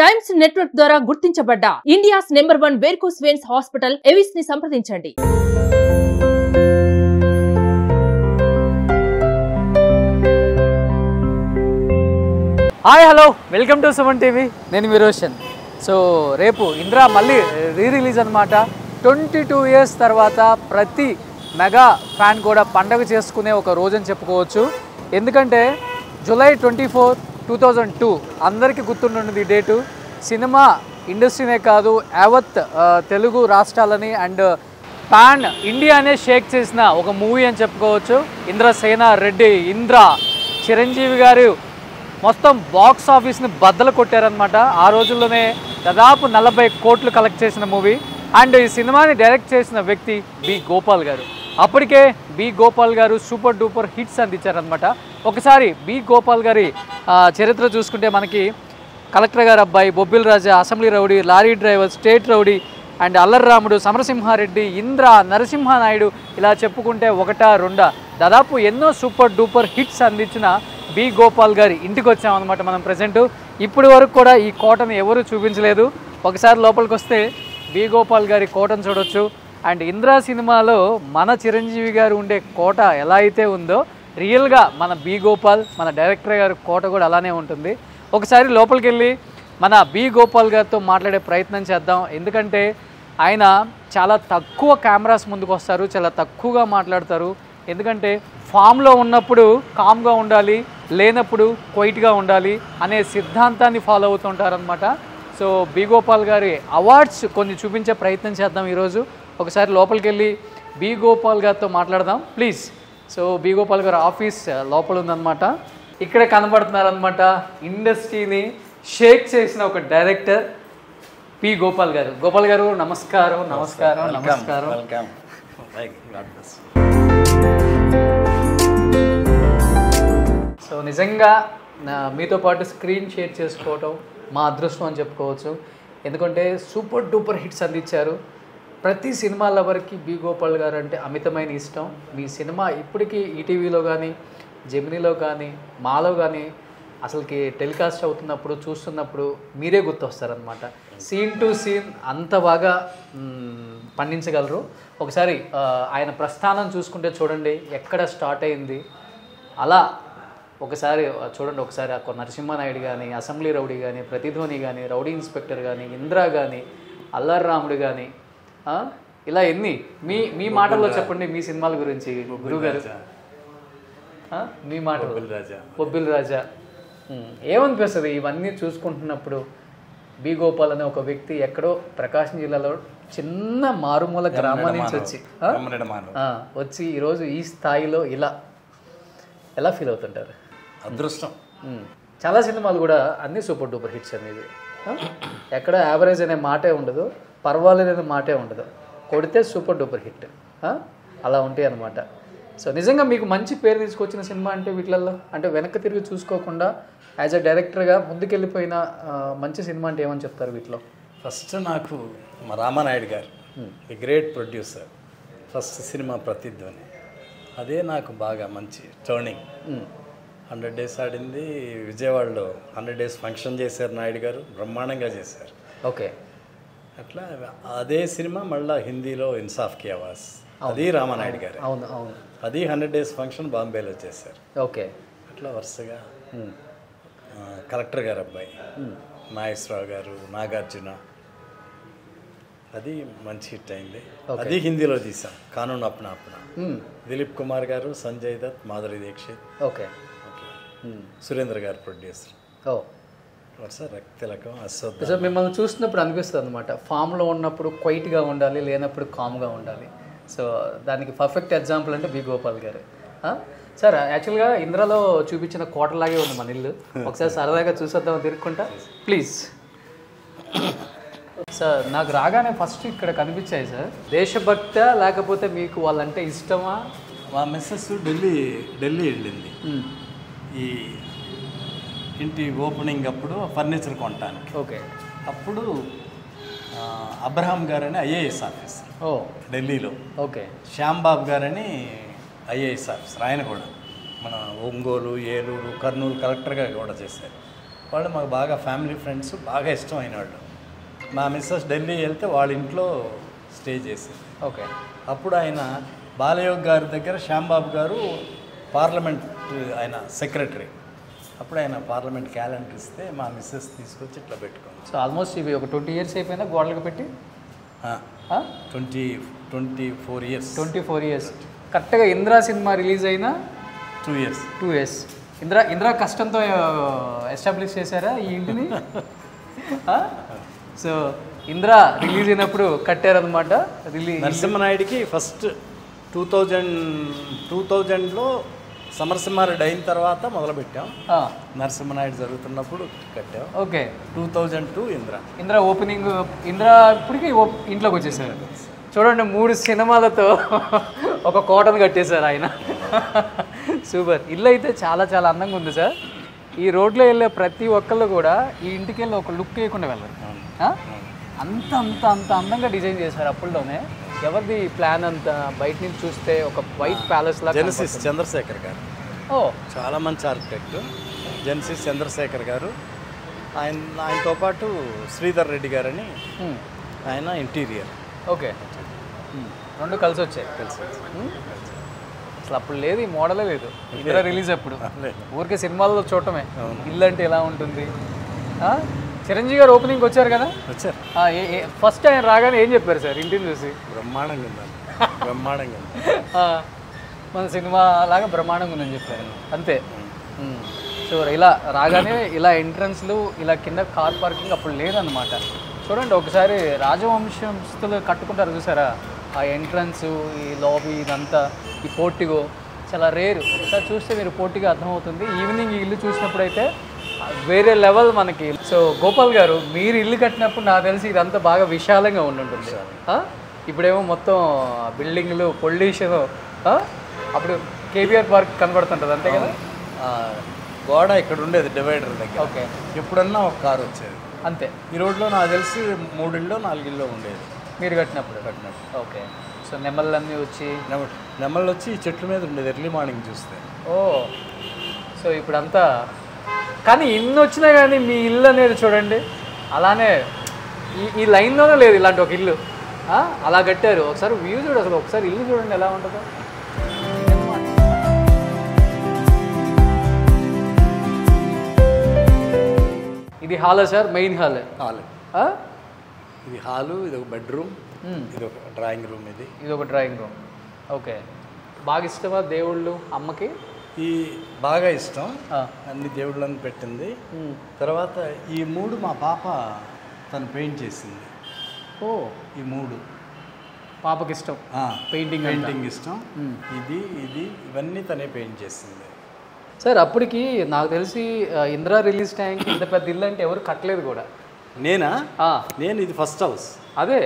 Times network ద్వారా గుర్తించబడ్డ India's number 1 varicose veins hospital Avis ని సంప్రదించండి. Hi hello welcome to Suman TV. నేను మీ రోషన్. సో రేపు ఇంద్రా మళ్ళీ రిలీజ్ అనమాట. 22 years తర్వాత ప్రతి మెగా ఫ్యాన్ కూడా పండగ చేసుకునే ఒక రోజు అని చెప్పుకోవచ్చు. ఎందుకంటే July 24, 2002 అందరికీ గుర్తుంటుంది డేటు. సినిమా ఇండస్ట్రీనే కాదు యావత్ తెలుగు రాష్ట్రాలని అండ్ పాన్ ఇండియానే షేక్ చేసిన ఒక మూవీ అని చెప్పుకోవచ్చు. ఇంద్రసేన రెడ్డి ఇంద్ర చిరంజీవి గారు మొత్తం బాక్స్ ఆఫీస్ని బద్దలు కొట్టారనమాట. ఆ రోజుల్లోనే దాదాపు 40 కోట్లు కలెక్ట్ చేసిన మూవీ. అండ్ ఈ సినిమాని డైరెక్ట్ చేసిన వ్యక్తి బి గోపాల్ గారు. అప్పటికే బి గోపాల్ గారు సూపర్ డూపర్ హిట్స్ అందించారనమాట. ఒకసారి బి గోపాల్ గారి చరిత్ర చూసుకుంటే మనకి కలెక్టర్ గారు అబ్బాయి, Bobbili Raja, assembly rowdy, lorry driver, state rowdy and Allariramudu, Samarasimhareddy, Indra, Narasimhanaidu ఇలా చెప్పుకుంటే ఒకటా రెండా దాదాపు ఎన్నో సూపర్ డూపర్ హిట్స్ అందించిన బి గోపాల్ గారి ఇంటికి వచ్చామన్నమాట మనం ప్రజెంట్. ఇప్పటి వరకు కూడా ఈ కోటను ఎవరు చూపించలేదు. ఒకసారి లోపలికి వస్తే బి గోపాల్ గారి కోటను చూడొచ్చు. అండ్ ఇంద్రా సినిమాలో మన చిరంజీవి గారు ఉండే కోట ఎలా అయితే ఉందో రియల్గా మన బి గోపాల్ మన డైరెక్టర్ గారి కోట కూడా అలానే ఉంటుంది. ఒకసారి లోపలికి వెళ్ళి మన బి గోపాల్ గారితో మాట్లాడే ప్రయత్నం చేద్దాం. ఎందుకంటే ఆయన చాలా తక్కువ కెమెరాస్ ముందుకు వస్తారు, చాలా తక్కువగా మాట్లాడతారు. ఎందుకంటే ఫామ్లో ఉన్నప్పుడు కామ్గా ఉండాలి, లేనప్పుడు క్వైట్గా ఉండాలి అనే సిద్ధాంతాన్ని ఫాలో అవుతుంటారనమాట. సో బి గోపాల్ గారి అవార్డ్స్ కొన్ని చూపించే ప్రయత్నం చేద్దాం ఈరోజు. ఒకసారి లోపలికి వెళ్ళి బి గోపాల్ గారితో మాట్లాడదాం ప్లీజ్. సో బి గోపాల్ గారు ఆఫీస్ లోపల ఉందన్నమాట. ఇక్కడ కనబడుతున్నారనమాట ఇండస్ట్రీని షేక్ చేసిన ఒక డైరెక్టర్ పి గోపాల్ గారు. గోపాల్ గారు నమస్కారం. నమస్కారం. నమస్కారం. సో నిజంగా మీతో పాటు స్క్రీన్ షేర్ చేసుకోవటం మా అదృష్టం అని చెప్పుకోవచ్చు. ఎందుకంటే సూపర్ డూపర్ హిట్స్ అందించారు. ప్రతి సినిమా లవర్కి బి గోపాల్ గారు అంటే అమితమైన ఇష్టం. మీ సినిమా ఇప్పటికీ ఈటీవీలో కానీ జెమినీలో కానీ మాలో కానీ అసలుకి టెలికాస్ట్ అవుతున్నప్పుడు చూస్తున్నప్పుడు మీరే గుర్తొస్తారనమాట. సీన్ టు సీన్ అంత బాగా పండించగలరు. ఒకసారి ఆయన ప్రస్థానం చూసుకుంటే చూడండి ఎక్కడ స్టార్ట్ అయింది. అలా ఒకసారి చూడండి. ఒకసారి నరసింహానాయుడు కానీ, అసెంబ్లీ రౌడీ కానీ, ప్రతిధ్వని కానీ, రౌడీ ఇన్స్పెక్టర్ కానీ, ఇంద్రా కానీ, అల్లర్రాముడు కానీ ఇలా ఎన్ని మీ మాటల్లో చెప్పండి మీ సినిమాల గురించి గురుగారు. మీ మాట బొబ్బిల్ రాజా ఏమనిపిస్తుంది ఇవన్నీ చూసుకుంటున్నప్పుడు? బి గోపాల్ అనే ఒక వ్యక్తి ఎక్కడో ప్రకాశం జిల్లాలో చిన్న మారుమూల గ్రామం నుంచి వచ్చి ఈరోజు ఈ స్థాయిలో ఇలా ఎలా ఫీల్ అవుతుంటారు? అదృష్టం. చాలా సినిమాలు కూడా అన్నీ సూపర్ డూపర్ హిట్స్ అనేది. ఎక్కడ యావరేజ్ అనే మాటే ఉండదు, పర్వాలేదు అనే మాటే ఉండదు. కొడితే సూపర్ డూపర్ హిట్ అలా ఉంటాయి అన్నమాట. సో నిజంగా మీకు మంచి పేరు తీసుకొచ్చిన సినిమా అంటే వీటిల్లో అంటే వెనక్కి తిరిగి చూసుకోకుండా యాజ్ అ డైరెక్టర్గా ముందుకెళ్ళిపోయిన మంచి సినిమా అంటే ఏమని చెప్తారు వీటిలో? ఫస్ట్ నాకు మా రామానాయుడు గారు the great producer. First cinema Prathidhwani అదే నాకు బాగా మంచి టర్నింగ్. 100 days ఆడింది విజయవాడలో. 100 days ఫంక్షన్ చేశారు నాయుడు గారు, బ్రహ్మాండంగా చేశారు. ఓకే. అట్లా అదే సినిమా మళ్ళీ హిందీలో ఇన్సాఫ్ కి ఆవాజ్, అది రామానాయుడు గారు. అవును అవును. అది 100 days ఫంక్షన్ బాంబేలో చేశారు. ఓకే. అట్లా వరుసగా కలెక్టర్ గారు అబ్బాయి, నాగేశ్వరరావు గారు, నాగార్జున, అది మంచి హిట్ అయింది. అది హిందీలో తీసాం. కానూన్ అప్నా అప్నా, దిలీప్ కుమార్ గారు, సంజయ్ దత్, మాధురి దీక్షిత్. ఓకే. సురేంద్ర గారు ప్రొడ్యూసర్. ఓ వరుస రక్తిలకం, అశ్వత్థ. సో మిమ్మల్ని చూసినప్పుడు అనిపిస్తుంది అనమాట ఫామ్లో ఉన్నప్పుడు క్వైట్గా ఉండాలి, లేనప్పుడు కామ్గా ఉండాలి. సో దానికి పర్ఫెక్ట్ ఎగ్జాంపుల్ అంటే బి గోపాల్ గారు. సార్ యాక్చువల్గా ఇంద్రలో చూపించిన కోటలాగే ఉంది మన ఇల్లు. ఒకసారి సరదాగా చూసేద్దాం తిరుక్కుంటా ప్లీజ్. సార్ నాకు రాగానే ఫస్ట్ ఇక్కడ కనిపించాయి సార్. దేశభక్త లేకపోతే మీకు వాళ్ళంటే ఇష్టమా? మా మిస్సెస్ ఢిల్లీ వెళ్ళింది ఈ ఇంటి ఓపెనింగ్ అప్పుడు ఫర్నిచర్ కొనడానికి. ఓకే. అప్పుడు అబ్రహాం గారని ఐఏఎస్ ఆఫీసర్ ఢిల్లీలో. ఓకే. శ్యాంబాబు గారని ఐఏఎస్ ఆఫీసర్, ఆయన కూడా మన ఒంగోలు, ఏలూరు, కర్నూలు కలెక్టర్గా కూడా చేశారు. వాళ్ళు మాకు బాగా ఫ్యామిలీ ఫ్రెండ్స్, బాగా ఇష్టమైన వాళ్ళు. మా మిస్సెస్ ఢిల్లీ వెళ్తే వాళ్ళ ఇంట్లో స్టే చేసేది. ఓకే. అప్పుడు ఆయన బాలయోగ్ గారి దగ్గర శ్యాంబాబు గారు పార్లమెంట్ ఆయన సెక్రటరీ. అప్పుడు ఆయన పార్లమెంట్ క్యాలెండర్ ఇస్తే మా మిస్సెస్ తీసుకొచ్చి ఇట్లా పెట్టుకోండి. సో ఆల్మోస్ట్ ఇవి ఒక 20 years అయిపోయిందా గోడలకు పెట్టి? 24 years. 24 years. కరెక్ట్గా ఇంద్రా సినిమా రిలీజ్ అయిన 2 years. 2 years. ఇంద్రా కష్టంతో ఎస్టాబ్లిష్ చేశారా ఈ ఇంటిని? సో ఇంద్రా రిలీజ్ అయినప్పుడు కట్టారనమాట. నరసింహనాయుడికి ఫస్ట్ 2000లో సమరసింహారెడ్డి అయిన తర్వాత మొదలుపెట్టాం. నరసింహనాయుడు జరుగుతున్నప్పుడు కట్టాం. ఓకే. 2002 ఇంద్రా ఓపెనింగ్. ఇంద్రా ఇప్పటికీ ఇంట్లోకి వచ్చేసారు. చూడండి, 3 సినిమాలతో ఒక కోటను కట్టేశారు ఆయన. సూపర్. ఇల్లు అయితే చాలా చాలా అందంగా ఉంది సార్. ఈ రోడ్లో వెళ్ళే ప్రతి ఒక్కళ్ళు కూడా ఈ ఇంటికి వెళ్ళి ఒక లుక్ వేయకుండా వెళ్ళరు. అంత అంత అంత అందంగా డిజైన్ చేశారు అప్పుల్లోనే. ఎవరిది ప్లాన్ అంతా? బయట నుంచి చూస్తే ఒక వైట్ ప్యాలెస్ లాగా. జెనసిస్ చంద్రశేఖర్ గారు. ఓ, చాలా మంచి ఆర్కిటెక్ట్ జెనసిస్ చంద్రశేఖర్ గారు. ఆయనతో పాటు శ్రీధర్ రెడ్డి గారని ఆయన ఇంటీరియర్. ఓకే. 2 కలిసి వచ్చాయి. అసలు అప్పుడు లేదు, ఈ మోడలే లేదు. ఇంద్రా రిలీజ్ అప్పుడు ఊరికే సినిమాల్లో చూడటమే ఇల్లు అంటే ఎలా ఉంటుంది. చిరంజీవి గారు ఓపెనింగ్ వచ్చారు కదా? వచ్చారు. ఫస్ట్ ఆయన రాగానే ఏం చెప్పారు సార్ ఇంటిని చూసి? బ్రహ్మాండంగా ఉందండి, బ్రహ్మాండంగా ఉంది. మన సినిమా లాగా బ్రహ్మాండంగా ఉందని చెప్పారు అంతే. సో ఇలా రాగానే ఇలా ఎంట్రన్స్లు, ఇలా కింద కార్ పార్కింగ్ అప్పుడు లేదన్నమాట. చూడండి ఒకసారి రాజవంశస్థులు కట్టుకుంటారు చూసారా, ఆ ఎంట్రన్స్, ఈ లాబీ, ఇదంతా, ఈ పోర్టిగో చాలా రేరు. ఒకసారి చూస్తే మీరు పోర్టిగో అర్థమవుతుంది. ఈవినింగ్ ఈ ఇల్లు చూసినప్పుడు అయితే వేరే లెవెల్ మనకి. సో గోపాల్ గారు, మీరు ఇల్లు కట్టినప్పుడు నాకు తెలిసి ఇదంతా బాగా విశాలంగా ఉండుంటుంది. ఇప్పుడేమో మొత్తం బిల్డింగ్లు, పొల్యూషన్. అప్పుడు కేబీఆర్ పార్క్ కనబడుతుంటుంది అంతే కదా? గోడ ఇక్కడ ఉండేది డివైడర్ దగ్గర. ఓకే. ఎప్పుడన్నా ఒక కారు వచ్చేది అంతే. ఈ రోడ్లో నాకు తెలిసి 3 ఇళ్ళు 4 ఇళ్ళు ఉండేది మీరు కట్టినప్పుడు. ఓకే. సో నెమళ్ళన్నీ వచ్చి నెమళ్ళు వచ్చి ఈ చెట్ల మీద ఉండేది ఎర్లీ మార్నింగ్ చూస్తే. ఓ, సో ఇప్పుడంతా. కానీ ఇన్ని వచ్చినా కానీ మీ ఇల్లు అనేది చూడండి అలానే ఈ లైన్లోనే లేదు ఇలాంటి ఒక ఇల్లు. అలా కట్టారు. ఒకసారి వ్యూ చూడు, అసలు ఒకసారి ఇల్లు చూడండి ఎలా ఉంటుందో. ఇది హాలా సార్? Main hall. ఇది హాలు, ఇది ఒక బెడ్రూమ్, ఇది ఒక డ్రాయింగ్ రూమ్, ఇది ఒక డ్రాయింగ్ రూమ్. ఓకే. బాగా ఇష్టమా దేవుళ్ళు అమ్మకి? ఈ బాగా ఇష్టం. అన్ని దేవుళ్ళని పెట్టింది. తర్వాత ఈ 3 మా పాప తను పెయింట్ చేసింది. ఓ, ఈ 3 పాపకి ఇష్టం. పెయింటింగ్ ఇష్టం. ఇది ఇవన్నీ తనే పెయింట్ చేసింది. సార్ అప్పటికి నాకు తెలిసి ఇంద్రా రిలీజ్ టైంకి ఇంత పెద్ద ఇల్లు అంటే ఎవరు కట్టలేదు కూడా. నేను ఇది ఫస్ట్ హౌస్. అదే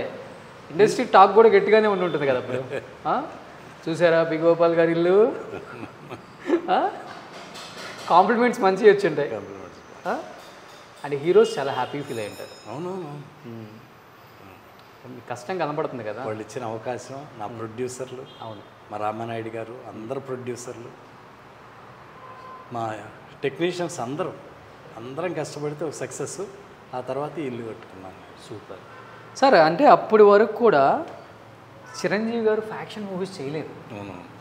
ఇండస్ట్రీ టాక్ కూడా గట్టిగానే ఉండి ఉంటుంది కదా అప్పుడు. చూసారా బి గోపాల్ గారి ఇల్లు? కాంప్లిమెంట్స్ మంచిగా వచ్చింటాయి. అండ్ హీరోస్ చాలా హ్యాపీ ఫీల్ అయి ఉంటారు. అవునవును. కష్టం కనబడుతుంది కదా. వాళ్ళు ఇచ్చిన అవకాశం, నా ప్రొడ్యూసర్లు, అవును, మా రామానాయుడు గారు, అందరు ప్రొడ్యూసర్లు, మా టెక్నీషియన్స్ అందరం కష్టపడితే ఒక సక్సెస్. ఆ తర్వాత ఇల్లు కట్టుకున్నాను. Super sir. అంటే అప్పటి వరకు కూడా చిరంజీవి గారు ఫ్యాక్షన్ మూవీస్ చేయలేదు.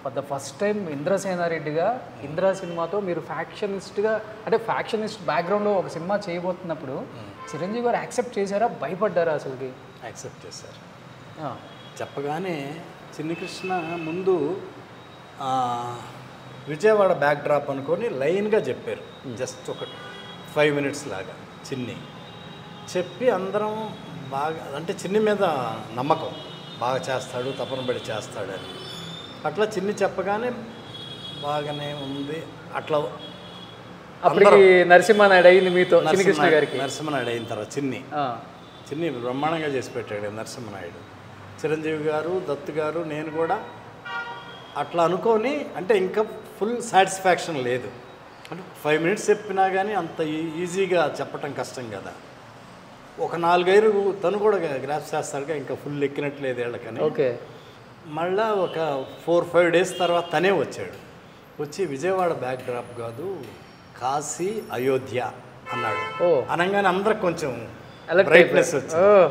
ఫర్ ద ఫస్ట్ టైం ఇంద్రసేనారెడ్డిగా ఇంద్రా సినిమాతో మీరు ఫ్యాక్షనిస్ట్గా, అంటే ఫ్యాక్షనిస్ట్ బ్యాక్గ్రౌండ్లో ఒక సినిమా చేయబోతున్నప్పుడు చిరంజీవి గారు యాక్సెప్ట్ చేశారా, భయపడ్డారా? అసలుకి యాక్సెప్ట్ చేశారు. చెప్పగానే చిన్ని కృష్ణ ముందు విజయవాడ బ్యాక్ డ్రాప్ అనుకొని లైన్గా చెప్పారు. జస్ట్ ఒక 5 minutes లాగా చిన్ని చెప్పి అందరం బాగా, అంటే చిన్ని మీద నమ్మకం, బాగా చేస్తాడు, తపన పడి చేస్తాడని. అట్లా చిన్ని చెప్పగానే బాగానే ఉంది. అట్లా అప్పటికి నరసింహనాయుడు అయింది మీతో, కృష్ణ గారికి. నరసింహనాయుడు అయిన తర్వాత చిన్ని బ్రహ్మాండంగా చేసి పెట్టాడు నరసింహనాయుడు. చిరంజీవి గారు, దత్తు గారు, నేను కూడా అట్లా అనుకొని, అంటే ఇంకా ఫుల్ సాటిస్ఫాక్షన్ లేదు. అంటే 5 minutes చెప్పినా కానీ అంత ఈజీగా చెప్పటం కష్టం కదా. ఒక 4-5 తను కూడా గ్రాఫ్ చేస్తాడుగా, ఇంకా ఫుల్ ఎక్కినట్లేదు వీళ్ళకని. ఓకే. మళ్ళా ఒక 4-5 days తర్వాత తనే వచ్చాడు. వచ్చి విజయవాడ బ్యాక్ డ్రాప్ కాదు, కాశీ, అయోధ్య అన్నాడు. ఓ. అనగానే అందరికి కొంచెం Alert బ్రైట్నెస్ అయిపోయారు.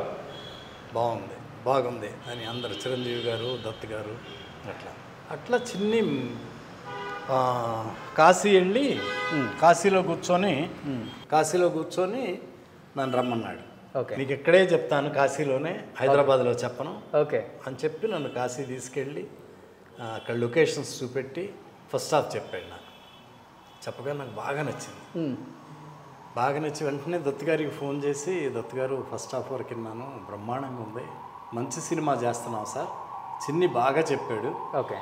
వచ్చింది. బాగుంది అని అందరు, చిరంజీవి గారు, దత్ గారు, అట్లా చిన్ని కాశీ వెళ్ళి కాశీలో కూర్చొని నన్ను రమ్మన్నాడు. ఓకే. నీకు ఇక్కడే చెప్తాను, కాశీలోనే, హైదరాబాద్లో చెప్పను ఓకే అని చెప్పి నన్ను కాశీ తీసుకెళ్ళి అక్కడ లొకేషన్స్ చూపెట్టి ఫస్ట్ హాఫ్ చెప్పాడు నాకు. చెప్పగా నాకు బాగా నచ్చింది. బాగా నచ్చి వెంటనే దత్ గారికి ఫోన్ చేసి, దత్ గారు ఫస్ట్ హాఫ్ వరకు విన్నాను, బ్రహ్మాండంగా ఉంది, మంచి సినిమా చేస్తున్నావు సార్, చిన్ని బాగా చెప్పాడు, ఓకే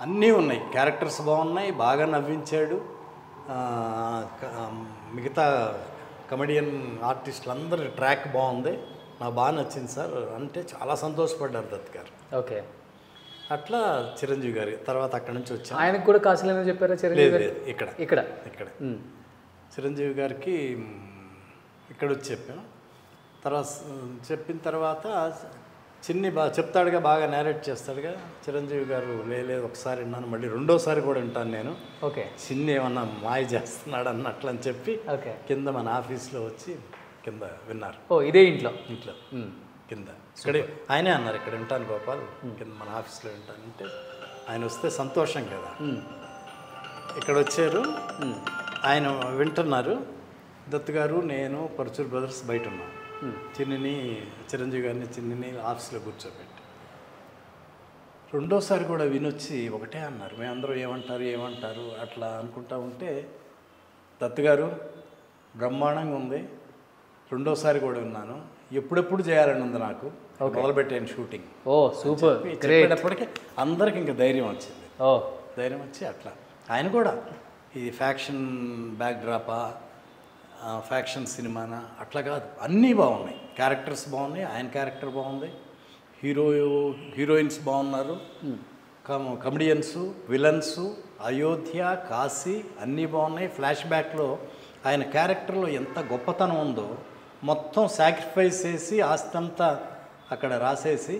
అన్నీ ఉన్నాయి, క్యారెక్టర్స్ బాగున్నాయి, బాగా నవ్వించాడు, మిగతా కమెడియన్ ఆర్టిస్టులు అందరి ట్రాక్ బాగుంది, నాకు బాగా నచ్చింది సార్ అంటే చాలా సంతోషపడ్డారు దత్ గారు. ఓకే. అట్లా చిరంజీవి గారి తర్వాత అక్కడి నుంచి వచ్చాను. ఆయనకు కూడా కాశీలోనే చెప్పారా చిరంజీవి గారు? ఇక్కడ ఇక్కడ చిరంజీవి గారికి ఇక్కడ వచ్చి చెప్పాను. తర్వాత చెప్పిన తర్వాత చిన్ని చెప్తాడుగా, బాగా నేరేట్ చేస్తాడుగా చిరంజీవి గారు. లేదు ఒకసారి విన్నాను, మళ్ళీ రెండోసారి కూడా వింటాను నేను, ఓకే చిన్ని ఏమన్నా మాయ చేస్తున్నాడు అన్నట్లు అని చెప్పి ఓకే కింద మన ఆఫీస్లో వచ్చి కింద విన్నారు. ఓ ఇదే ఇంట్లో కింద ఇక్కడే ఆయనే అన్నారు, ఇక్కడ వింటాను గోపాల్, కింద మన ఆఫీస్లో వింటాను అంటే, ఆయన వస్తే సంతోషం కదా. ఇక్కడ వచ్చారు, ఆయన వింటున్నారు. దత్ గారు, నేను, పరచూర్ బ్రదర్స్ బయట ఉన్నాం. చిరంజీవి గారిని చిన్నిని ఆఫీస్లో కూర్చోబెట్టి రెండోసారి కూడా వినొచ్చి ఒకటే అన్నారు, మేమందరూ ఏమంటారు అట్లా అనుకుంటా ఉంటే, దత్ గారు బ్రహ్మాండంగా ఉంది, రెండోసారి కూడా విన్నాను, ఎప్పుడెప్పుడు చేయాలని ఉంది నాకు, మొదలుపెట్టాను షూటింగ్. ఓ సూపర్. చెప్పేటప్పటికి అందరికి ఇంకా ధైర్యం వచ్చింది. ధైర్యం వచ్చి అట్లా ఆయన కూడా ఇది ఫ్యాక్షన్ బ్యాక్డ్రాపా, ఫ్యాక్షన్ సినిమానా అట్లా కాదు, అన్నీ బాగున్నాయి, క్యారెక్టర్స్ బాగున్నాయి, ఆయన క్యారెక్టర్ బాగుంది, హీరోయిన్స్ బాగున్నారు, కమెడియన్స్, విలన్స్, అయోధ్య, కాశీ అన్నీ బాగున్నాయి. ఫ్లాష్ బ్యాక్లో ఆయన క్యారెక్టర్లో ఎంత గొప్పతనం ఉందో, మొత్తం సాక్రిఫైస్ చేసి ఆస్తి అంతా అక్కడ రాసేసి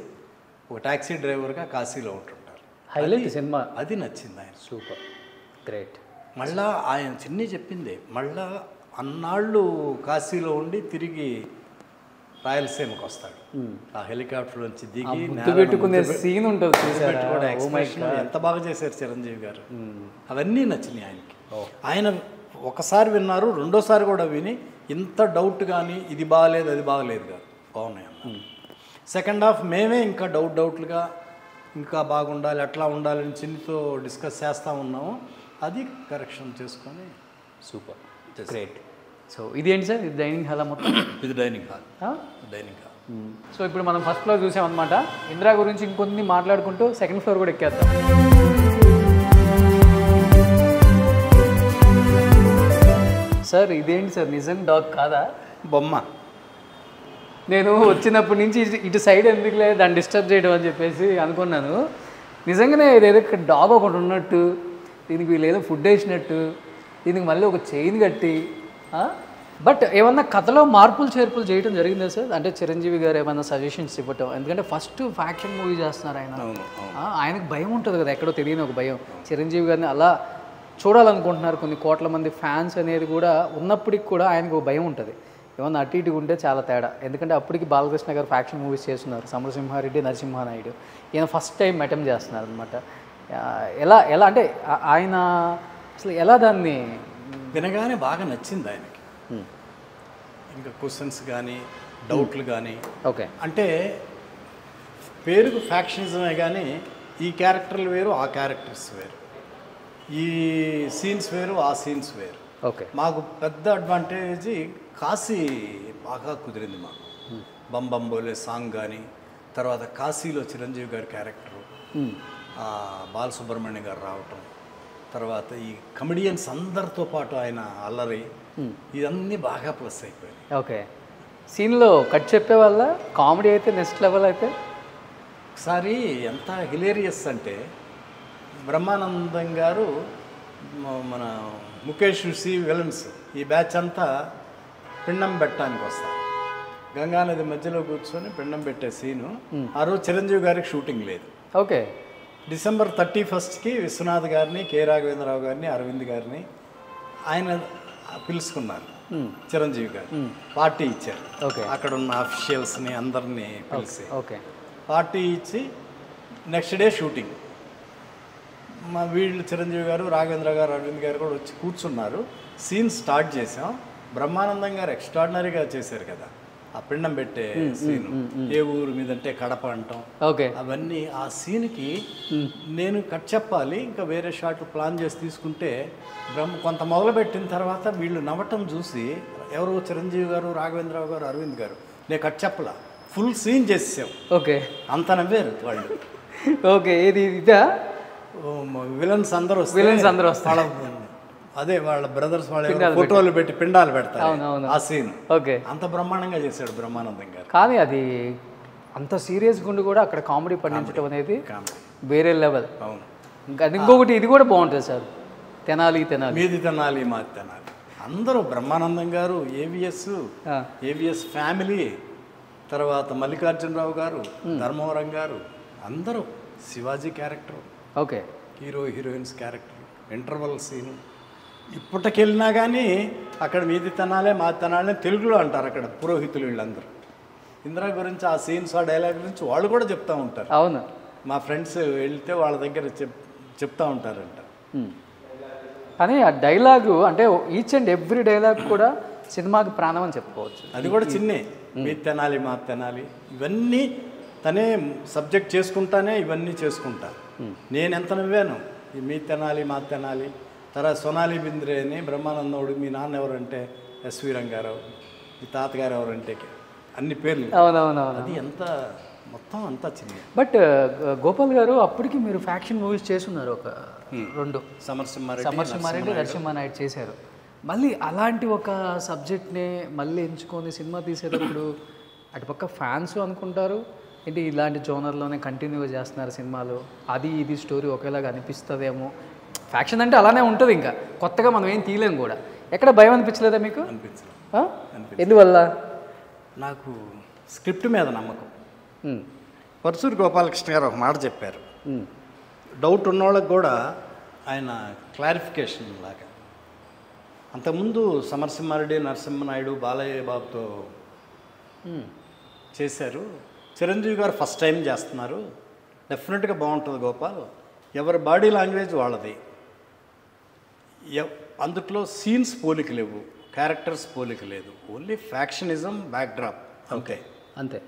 ఒక ట్యాక్సీ డ్రైవర్గా కాశీలో ఉంటుంటారు. హైలైట్ సినిమా అది నచ్చింది ఆయన. Super great. మళ్ళా ఆయన చిన్ని చెప్పింది, మళ్ళా అన్నాళ్ళు కాశీలో ఉండి తిరిగి రాయలసీమకు వస్తాడు, ఆ హెలికాప్టర్ నుంచి దిగి పెట్టుకునే సీన్ ఉంటుంది, ఎంత బాగా చేశారు చిరంజీవి గారు. అవన్నీ నచ్చినాయి ఆయనకి. ఆయన ఒకసారి విన్నారు, రెండోసారి కూడా విని ఇంత డౌట్ కానీ ఇది బాగలేదు అది బాగలేదు కాదు, బాగున్నాయి అన్న. సెకండ్ హాఫ్ మేమే ఇంకా డౌట్లుగా ఇంకా బాగుండాలి అట్లా ఉండాలని చిన్నితో డిస్కస్ చేస్తూ ఉన్నాము, అది కరెక్షన్ చేసుకొని సూపర్ గ్రేట్. సో ఇది ఏంటి సార్, ఇది డైనింగ్ హాల్ మొత్తం? ఇది డైనింగ్ హాల్. సో ఇప్పుడు మనం ఫస్ట్ ఫ్లోర్ చూసామన్నమాట. ఇందిరా గురించి ఇంకొన్ని మాట్లాడుకుంటూ సెకండ్ ఫ్లోర్ కూడా ఎక్కేద్దాం. సార్ ఇదేంటి సార్, నిజం డాగ్ కాదా? బొమ్మ. నేను వచ్చినప్పటి నుంచి ఇటు సైడ్ ఎందుకు లేదు దాన్ని డిస్టర్బ్ చేయడం అని చెప్పేసి అనుకున్నాను. నిజంగానే ఇదేదో ఇక్కడ డాగ్ ఒకటి ఉన్నట్టు, దీనికి వీళ్ళు ఏదో ఫుడ్ వేసినట్టు, దీనికి మళ్ళీ ఒక చైన్ కట్టి, బట్ ఏమన్నా కథలో మార్పులు చేర్పులు చేయడం జరిగిందా సార్? అంటే చిరంజీవి గారు ఏమన్నా సజెషన్స్ ఇవ్వటం, ఎందుకంటే ఫస్ట్ ఫ్యాక్షన్ మూవీ చేస్తున్నారు ఆయన, ఆయనకు భయం ఉంటుంది కదా, ఎక్కడో తెలియని ఒక భయం. చిరంజీవి గారిని అలా చూడాలనుకుంటున్నారు కొన్ని కోట్ల మంది ఫ్యాన్స్ అనేది కూడా ఉన్నప్పటికి కూడా ఆయనకు ఒక భయం ఉంటుంది, ఏమన్నా అటు ఇటు ఉంటే చాలా తేడా. ఎందుకంటే అప్పటికి బాలకృష్ణ గారు ఫ్యాక్షన్ మూవీస్ చేస్తున్నారు, సమరసింహారెడ్డి, నరసింహానాయుడు, ఈయన ఫస్ట్ టైం అటెంప్ట్ చేస్తున్నారు అనమాట. ఎలా ఎలా అంటే ఆయన అసలు ఎలా దాన్ని వినగానే బాగా నచ్చింది ఆయనకి. ఇంకా క్వశ్చన్స్ కానీ డౌట్లు కానీ, ఓకే అంటే పేరుకు ఫ్యాక్షనిజమే కానీ ఈ క్యారెక్టర్లు వేరు ఆ క్యారెక్టర్స్ వేరు, ఈ సీన్స్ వేరు ఆ సీన్స్ వేరు. ఓకే. మాకు పెద్ద అడ్వాంటేజ్ కాశీ బాగా కుదిరింది మాకు. బంబంబోలే సాంగ్ కానీ, తర్వాత కాశీలో చిరంజీవి గారి క్యారెక్టరు, బాలసుబ్రహ్మణ్యం గారు రావటం, తర్వాత ఈ కమెడియన్స్ అందరితో పాటు ఆయన అల్లరి, ఇవన్నీ బాగా ప్లస్ అయిపోయాయి. ఓకే. సీన్లో కట్ చెప్పే వల్ల కామెడీ అయితే నెక్స్ట్ లెవెల్ అయితే. ఒకసారి ఎంత హిలేరియస్ అంటే, బ్రహ్మానందం గారు మన ముఖేష్ సి విలన్స్ ఈ బ్యాచ్ అంతా పిండం పెట్టడానికి వస్తారు. గంగానది మధ్యలో కూర్చొని పిండం పెట్టే సీను ఆ రోజు చిరంజీవి గారికి షూటింగ్ లేదు. ఓకే. డిసెంబర్ 31కి విశ్వనాథ్ గారిని, కె రాఘవేంద్రరావు గారిని, అరవింద్ గారిని ఆయన పిలుచుకున్నారు. చిరంజీవి గారు పార్టీ ఇచ్చారు. ఓకే. అక్కడ ఉన్న అఫీషియల్స్ని అందరినీ పిలిచి ఓకే. పార్టీ ఇచ్చి నెక్స్ట్ డే షూటింగ్. మా వీళ్ళు చిరంజీవి గారు, రాఘవేంద్ర గారు, అరవింద్ గారు కూడా వచ్చి కూర్చున్నారు. సీన్ స్టార్ట్ చేసాం. బ్రహ్మానందం గారు ఎక్స్ట్రాడినరీగా చేశారు కదా, ఆ పిండం పెట్టే సీన్. ఏ ఊరు మీదంటే కడప అంటాం. ఓకే. అవన్నీ ఆ సీన్కి నేను కట్ చెప్పాలి, ఇంకా వేరే షాట్ ప్లాన్ చేసి తీసుకుంటే కొంత మొదలుపెట్టిన తర్వాత వీళ్ళు నవ్వటం చూసి ఎవరు చిరంజీవి గారు, రాఘవేంద్రరావు గారు, అరవింద్ గారు, నేను కట్ చెప్పలా, ఫుల్ సీన్ చేసేసాం. ఓకే. అంత నవ్వారు వాళ్ళు. ఓకే. ఏది ఇదా? విలన్స్ అందరూ వస్తారు. అదే వాళ్ళ బ్రదర్స్ వాళ్ళ ఫోటోలు పెట్టి పిండాలు పెడతారు ఆ సీన్. ఓకే. అంత బ్రహ్మాండంగా చేశాడు బ్రహ్మానందం గారు. కానీ అది అంత సీరియస్గా ఉండి కూడా అక్కడ కామెడీ పండించడం అనేది వేరే లెవెల్. అవును. ఇంకా ఇంకొకటి ఇది కూడా బాగుంటుంది సార్, తెనాలి మీది తెనాలి మాది తెనాలి. అందరూ బ్రహ్మానందం గారు, ఏవిఎస్ ఫ్యామిలీ, తర్వాత మల్లికార్జునరావు గారు, ధర్మవరం గారు, అందరూ Shivaji character, okay, heroines character, interval scene. ఇప్పటికెళ్ళినా కానీ అక్కడ మీది తెనాలే మాది తెనాలే తెలుగులో అంటారు అక్కడ పురోహితులు వీళ్ళందరూ. ఇందిరా గురించి ఆ సీన్స్, ఆ డైలాగ్ గురించి వాళ్ళు కూడా చెప్తూ ఉంటారు. అవును. మా ఫ్రెండ్స్ వెళ్తే వాళ్ళ దగ్గర చెప్తూ ఉంటారంట. కానీ ఆ డైలాగు అంటే ఈచ్ అండ్ ఎవ్రీ డైలాగ్ కూడా సినిమాకి ప్రాణం అని చెప్పుకోవచ్చు. అది కూడా చిన్నే, మీది తెనాలి మాది తెనాలి, ఇవన్నీ తనే సబ్జెక్ట్ చేసుకుంటానే ఇవన్నీ చేసుకుంటా. నేను ఎంత నవ్వాను ఈ మీది తెనాలి మాది తెనాలి. తర్వాత సోనాలి బింద్రే అని బ్రహ్మానందవుడు, మీ నాన్న ఎవరంటే ఎస్వి రంగారావు, మీ తాతగారు ఎవరంటే అన్ని పేర్లు. అవునవునవును. అది ఎంత మొత్తం అంతా చిన్న. బట్ గోపాల్ గారు అప్పటికి మీరు ఫ్యాక్షన్ మూవీస్ చేస్తున్నారు, ఒక 2 సమర్సింహారెడ్డి, నరసింహానాయుడు చేశారు. మళ్ళీ అలాంటి ఒక సబ్జెక్ట్ని మళ్ళీ ఎంచుకొని సినిమా తీసేటప్పుడు అటుపక్క ఫ్యాన్స్ అనుకుంటారు ఏంటి ఇలాంటి జోనర్లోనే కంటిన్యూగా చేస్తున్నారు సినిమాలు, అది ఇది స్టోరీ ఒకేలాగా అనిపిస్తుందేమో. ఫ్యాక్షన్ అంటే అలానే ఉంటుంది, ఇంకా కొత్తగా మనం ఏం తీయలేము కూడా. ఎక్కడ భయం అనిపించలేదా మీకు? ఎందువల్ల? నాకు స్క్రిప్ట్ మీద నమ్మకం. పరశూరి గోపాలకృష్ణ గారు ఒక మాట చెప్పారు, డౌట్ ఉన్నవాళ్ళకి కూడా ఆయన క్లారిఫికేషన్ లాగా. అంతకుముందు సమరసింహారెడ్డి, నరసింహనాయుడు, బాలయ్య బాబుతో చేశారు. చిరంజీవి గారు ఫస్ట్ టైం చేస్తున్నారు, డెఫినెట్గా బాగుంటుంది గోపాల్. ఎవరి బాడీ లాంగ్వేజ్ వాళ్ళది, అందుట్లో సీన్స్ పోలిక లేవు, క్యారెక్టర్స్ పోలిక లేదు, ఓన్లీ ఫ్యాక్షనిజం బ్యాక్డ్రాప్ అంతే.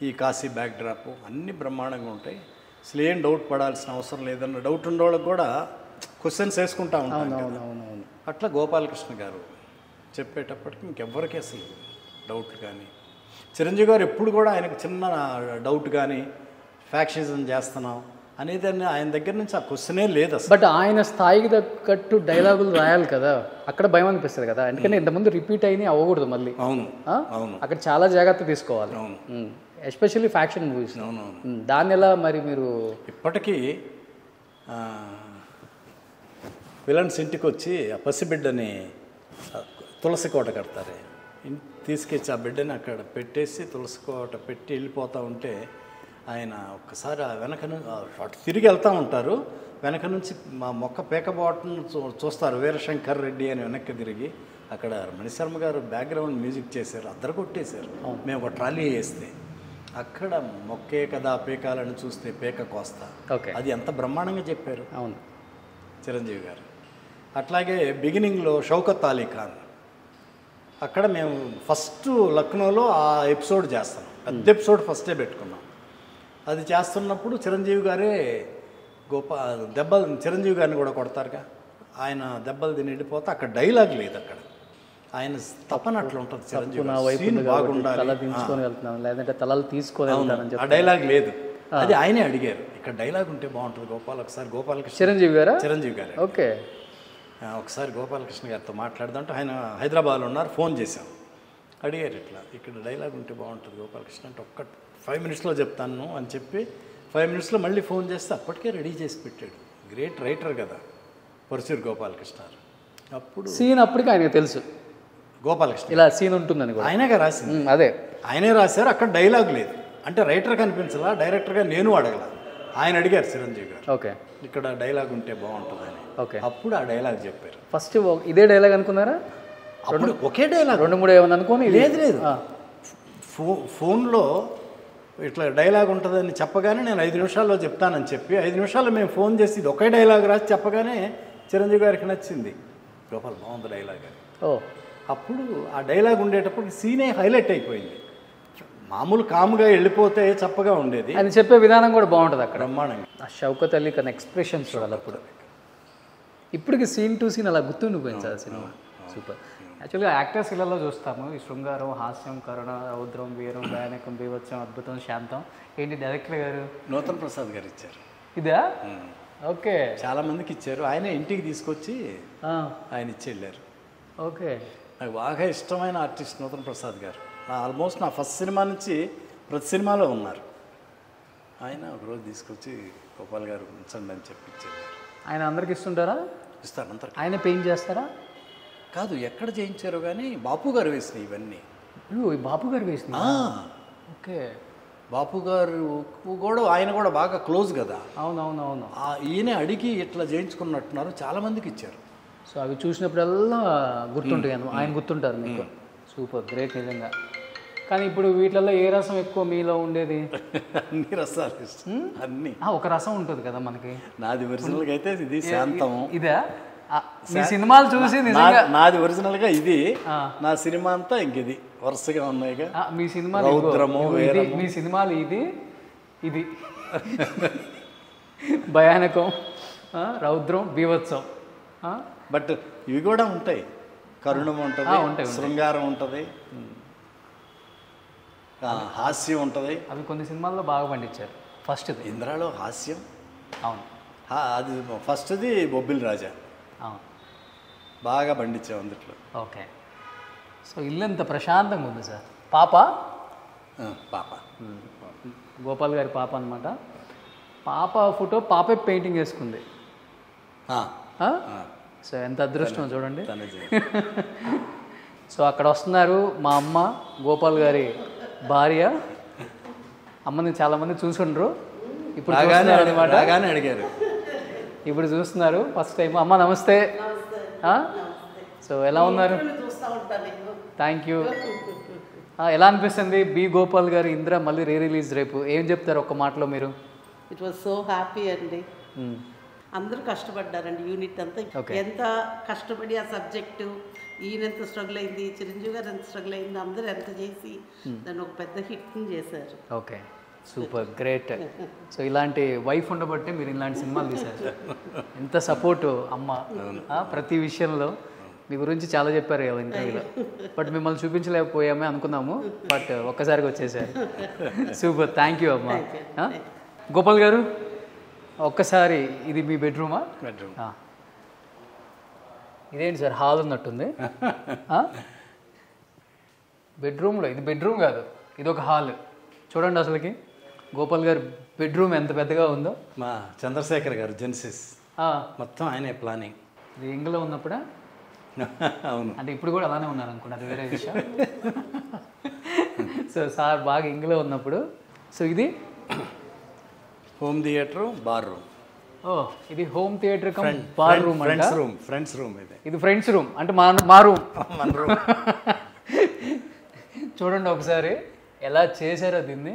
ఈ కాశీ బ్యాక్డ్రాప్ అన్నీ బ్రహ్మాండంగా ఉంటాయి. అసలు ఏం డౌట్ పడాల్సిన అవసరం లేదన్న డౌట్ ఉండేవాళ్ళకి కూడా క్వశ్చన్స్ వేసుకుంటా ఉంటాం. అట్లా గోపాలకృష్ణ గారు చెప్పేటప్పటికి ఇంకెవ్వరికి అసలు డౌట్ కానీ, చిరంజీవి గారు ఎప్పుడు కూడా ఆయనకు చిన్న డౌట్ కానీ ఫ్యాక్షనిజం చేస్తున్నాం అనేది ఆయన దగ్గర నుంచి ఆ క్వశ్చనే లేదు అసలు. బట్ ఆయన స్థాయికి తగ్గట్టు డైలాగులు రాయాలి కదా, అక్కడ భయం అనిపిస్తుంది కదా, ఎందుకంటే ఇంతకుముందు రిపీట్ అయినా అవ్వకూడదు మళ్ళీ. అవును అవును, అక్కడ చాలా జాగ్రత్త తీసుకోవాలి. అవును, ఎస్పెషల్లీ ఫ్యాక్షన్ మూవీస్. అవునవును. దాన్ని ఎలా మరి మీరు ఇప్పటికీ విలన్స్ ఇంటికి వచ్చి ఆ పసిబిడ్డని తులసి కోట కడతారే, తీసుకొచ్చి ఆ బిడ్డని అక్కడ పెట్టేసి తులసి కోట పెట్టి వెళ్ళిపోతూ ఉంటే ఆయన ఒక్కసారి ఆ వెనక అటు తిరిగి వెళ్తూ ఉంటారు, వెనక నుంచి మా మొక్క పేకబాటును చూస్తారు, వీరశంకర్ రెడ్డి అని వెనక్కి తిరిగి అక్కడ మణిశర్మ గారు బ్యాక్గ్రౌండ్ మ్యూజిక్ చేశారు, అద్దరు కొట్టేశారు. మేము ఒక ట్రాలీ వేస్తే అక్కడ మొక్కే కదా పేకాలని చూస్తే పేక కోస్తా, అది ఎంత బ్రహ్మాండంగా చెప్పారు. అవును, చిరంజీవి గారు. అట్లాగే బిగినింగ్లో షౌకత్ అలీ ఖాన్, అక్కడ మేము ఫస్ట్ లక్నోలో ఆ ఎపిసోడ్ చేస్తాం, పెద్ద ఎపిసోడ్ ఫస్టే పెట్టుకున్నాం. అది చేస్తున్నప్పుడు చిరంజీవి గారే దెబ్బలు చిరంజీవి గారిని కూడా కొడతారుగా, ఆయన దెబ్బలు తిని వెళ్ళిపోతే అక్కడ డైలాగ్ లేదు, అక్కడ ఆయన తపన అట్లా ఉంటుంది. చిరంజీవి బాగుండాలి, లేదంటే తలలు తీసుకొని ఆ డైలాగ్ లేదు, అది ఆయనే అడిగారు, ఇక్కడ డైలాగ్ ఉంటే బాగుంటుంది గోపాల్, ఒకసారి గోపాలకృష్ణ చిరంజీవి గారు ఓకే ఒకసారి గోపాలకృష్ణ గారితో మాట్లాడదంటే ఆయన హైదరాబాద్లో ఉన్నారు, ఫోన్ చేశాం, అడిగారు ఇట్లా ఇక్కడ డైలాగ్ ఉంటే బాగుంటుంది గోపాలకృష్ణ అంటే, ఒక్క 5 మినిట్స్లో చెప్తాను అని చెప్పి 5 మినిట్స్లో మళ్ళీ ఫోన్ చేస్తే అప్పటికే రెడీ చేసి పెట్టాడు. గ్రేట్ రైటర్ కదా పరశూరి గోపాలకృష్ణ. అప్పుడు సీన్ అప్పటికి ఆయనకు తెలుసు గోపాలకృష్ణ ఇలా సీన్ ఉంటుందని, ఆయనగా రాసింది, అదే ఆయనే రాశారు. అక్కడ డైలాగ్ లేదు అంటే రైటర్ కనిపించలా, డైరెక్టర్గా నేను అడగల, ఆయన అడిగారు చిరంజీవి గారు, ఓకే ఇక్కడ డైలాగ్ ఉంటే బాగుంటుందని. ఓకే, అప్పుడు ఆ డైలాగ్ చెప్పారు. ఫస్ట్ ఇదే డైలాగ్ అనుకున్నారా? అప్పుడు ఒకే డైలాగ్ 2-3 ఏమన్నా అనుకోని లేదు లేదు ఫోన్లో ఇట్లా డైలాగ్ ఉంటుందని చెప్పగానే నేను 5 నిమిషాల్లో చెప్తానని చెప్పి 5 నిమిషాల్లో మేము ఫోన్ చేసి ఇది ఒకే డైలాగ్ రాసి చెప్పగానే చిరంజీవి గారికి నచ్చింది. గోపాల్ బాగుంది డైలాగ్ అని. అప్పుడు ఆ డైలాగ్ ఉండేటప్పుడు సీనే హైలైట్ అయిపోయింది. మామూలు కాముగా వెళ్ళిపోతే చప్పగా ఉండేది. అది చెప్పే విధానం కూడా బాగుంటుంది అక్కడ బ్రహ్మాండంగా. ఆ షౌకత్ అలీ ఖాన్ ఎక్స్ప్రెషన్స్ చూడాలి అప్పుడు. ఇప్పటికి సీన్ టు సీన్ అలా గుర్తుండిపోయింది సార్ సినిమా. సూపర్. యాక్చువల్గా యాక్టర్స్ ఇళ్లలో చూస్తాము ఈ శృంగారం, హాస్యం, కరుణ, రౌద్రం, వీరం, భయానకం, బీభత్సం, అద్భుతం, శాంతం. ఏంటి డైరెక్టర్ గారు నూతన్ ప్రసాద్ గారు ఇచ్చారు. ఇదా? ఓకే. చాలా మందికి ఇచ్చారు. ఆయన ఇంటికి తీసుకొచ్చి ఆయన ఇచ్చి వెళ్ళారు. ఓకే. నాకు బాగా ఇష్టమైన ఆర్టిస్ట్ నూతన్ ప్రసాద్ గారు. ఆల్మోస్ట్ నా ఫస్ట్ సినిమా నుంచి ప్రతి సినిమాలో ఉన్నారు. ఆయన ఒకరోజు తీసుకొచ్చి గోపాల్ గారు ఉంచండి అని చెప్పి ఇచ్చారు. ఆయన అందరికి ఇస్తుంటారా? ఇస్తారు అందరికి. ఆయన పెయింట్ చేస్తారా? కాదు, ఎక్కడ చేయించారో కానీ బాపు గారు వేసినాయి ఇవన్నీ. బాపు గారు వేసిన. ఓకే. బాపు గారు కూడా ఆయన కూడా బాగా క్లోజ్ కదా. అవునవునవును. ఈయన అడిగి ఇట్లా చేయించుకున్నట్టున్నారు, చాలామందికి ఇచ్చారు. సో అవి చూసినప్పుడల్లా గుర్తుంటాయి. ఆయన గుర్తుంటారు మీకు. సూపర్, గ్రేట్ నిజంగా. కానీ ఇప్పుడు వీటిల్లో ఏ రసం ఎక్కువ మీలో ఉండేది? అన్ని రసాలు ఇష్టం. అన్ని ఒక రసం ఉంటుంది కదా మనకి. నాది ఒరిజినల్గా అయితే ఇది శాంతము. ఇదే మీ సినిమాలు చూసి నిజంగా నాది ఒరిజినల్గా ఇది. నా సినిమా అంతా ఇంకిది వరుసగా ఉన్నాయిగా. మీ సినిమాలు మీ సినిమాలు ఇది ఇది భయానకం, రౌద్రం, బీభత్సం. బట్ ఇవి కూడా ఉంటాయి. కరుణం ఉంటుంది, శృంగారం ఉంటుంది, హాస్యం ఉంటుంది. అవి కొన్ని సినిమాల్లో బాగా పండించారు. ఫస్ట్ ఇంద్రాలో హాస్యం. అవును, అది ఫస్ట్ది బొబ్బిలి రాజా. అవును, బాగా పండించాం అందుట్లో. ఓకే. సో ఇల్లు ఎంత ప్రశాంతంగా ఉంది సార్. పాప గోపాల్ గారి పాప అనమాట. పాప ఫోటో పాపే పెయింటింగ్ వేసుకుంది. సో ఎంత అదృష్టం చూడండి. సో అక్కడ వస్తున్నారు మా అమ్మ, గోపాల్ గారి భార్య. అమ్మని చాలామంది చూసుండ్రు. ఇప్పుడు అడిగారు, ఇప్పుడు చూస్తున్నారు ఫస్ట్ టైం. అమ్మ నమస్తే. సో ఎలా ఉన్నారు? Thank you. ఎలా అనిపిస్తుంది బి గోపాల్ గారు ఇంద్ర మళ్ళీ రిలీజ్ రేపు? ఏం చెప్తారు ఒక్క మాటలో మీరు? ఇట్ వాజ్ సో హ్యాపీ అండి. అందరూ కష్టపడ్డారండి. యూనిట్ అంతా ఎంత కష్టపడి ఆ సబ్జెక్టు, ఈయన ఎంత స్ట్రగుల్ అయింది, చిరంజీవి గారు ఎంత స్ట్రగుల్ అయింది, అందరూ ఎంత చేసి దాన్ని ఒక పెద్ద హిట్ని చేశారు. Okay, super, great. సో ఇలాంటి వైఫ్ ఉండబట్టే మీరు ఇలాంటి సినిమాలు తీశారు. ఎంత సపోర్టు అమ్మ ప్రతి విషయంలో. మీ గురించి చాలా చెప్పారు కదా ఇంటర్వ్యూలో. బట్ మిమ్మల్ని చూపించలేకపోయామే అనుకున్నాము, బట్ ఒక్కసారిగా వచ్చేసారు. సూపర్, థ్యాంక్ యూ అమ్మ. గోపాల్ గారు ఒక్కసారి ఇది మీ బెడ్రూమా? బెడ్రూమ్. ఇదేంటి సార్ హాల్ ఉన్నట్టుంది. బెడ్రూమ్లో ఇది బెడ్రూమ్ కాదు, ఇది ఒక హాల్. చూడండి అసలుకి గోపాల్ గారు బెడ్రూమ్ ఎంత పెద్దగా ఉందో. మా చంద్రశేఖర్ గారు జెన్సిస్ మొత్తం ఆయనే ప్లానింగ్. ఇది ఇంగ్లో ఉన్నప్పుడా? అవును, అంటే ఇప్పుడు కూడా అలానే ఉన్నారు అనుకోండి, అది వేరే విషయం. సో సార్ బాగా ఇంగ్లో ఉన్నప్పుడు. సో ఇది హోమ్ థియేటర్, బార్ రూమ్. ఇది home theatre come bar room. Friends room. ఇది ఫ్రెండ్స్ రూమ్ అంటే మా రూమ్. మన రూమ్. చూడండి ఒకసారి ఎలా చేశారో దీన్ని.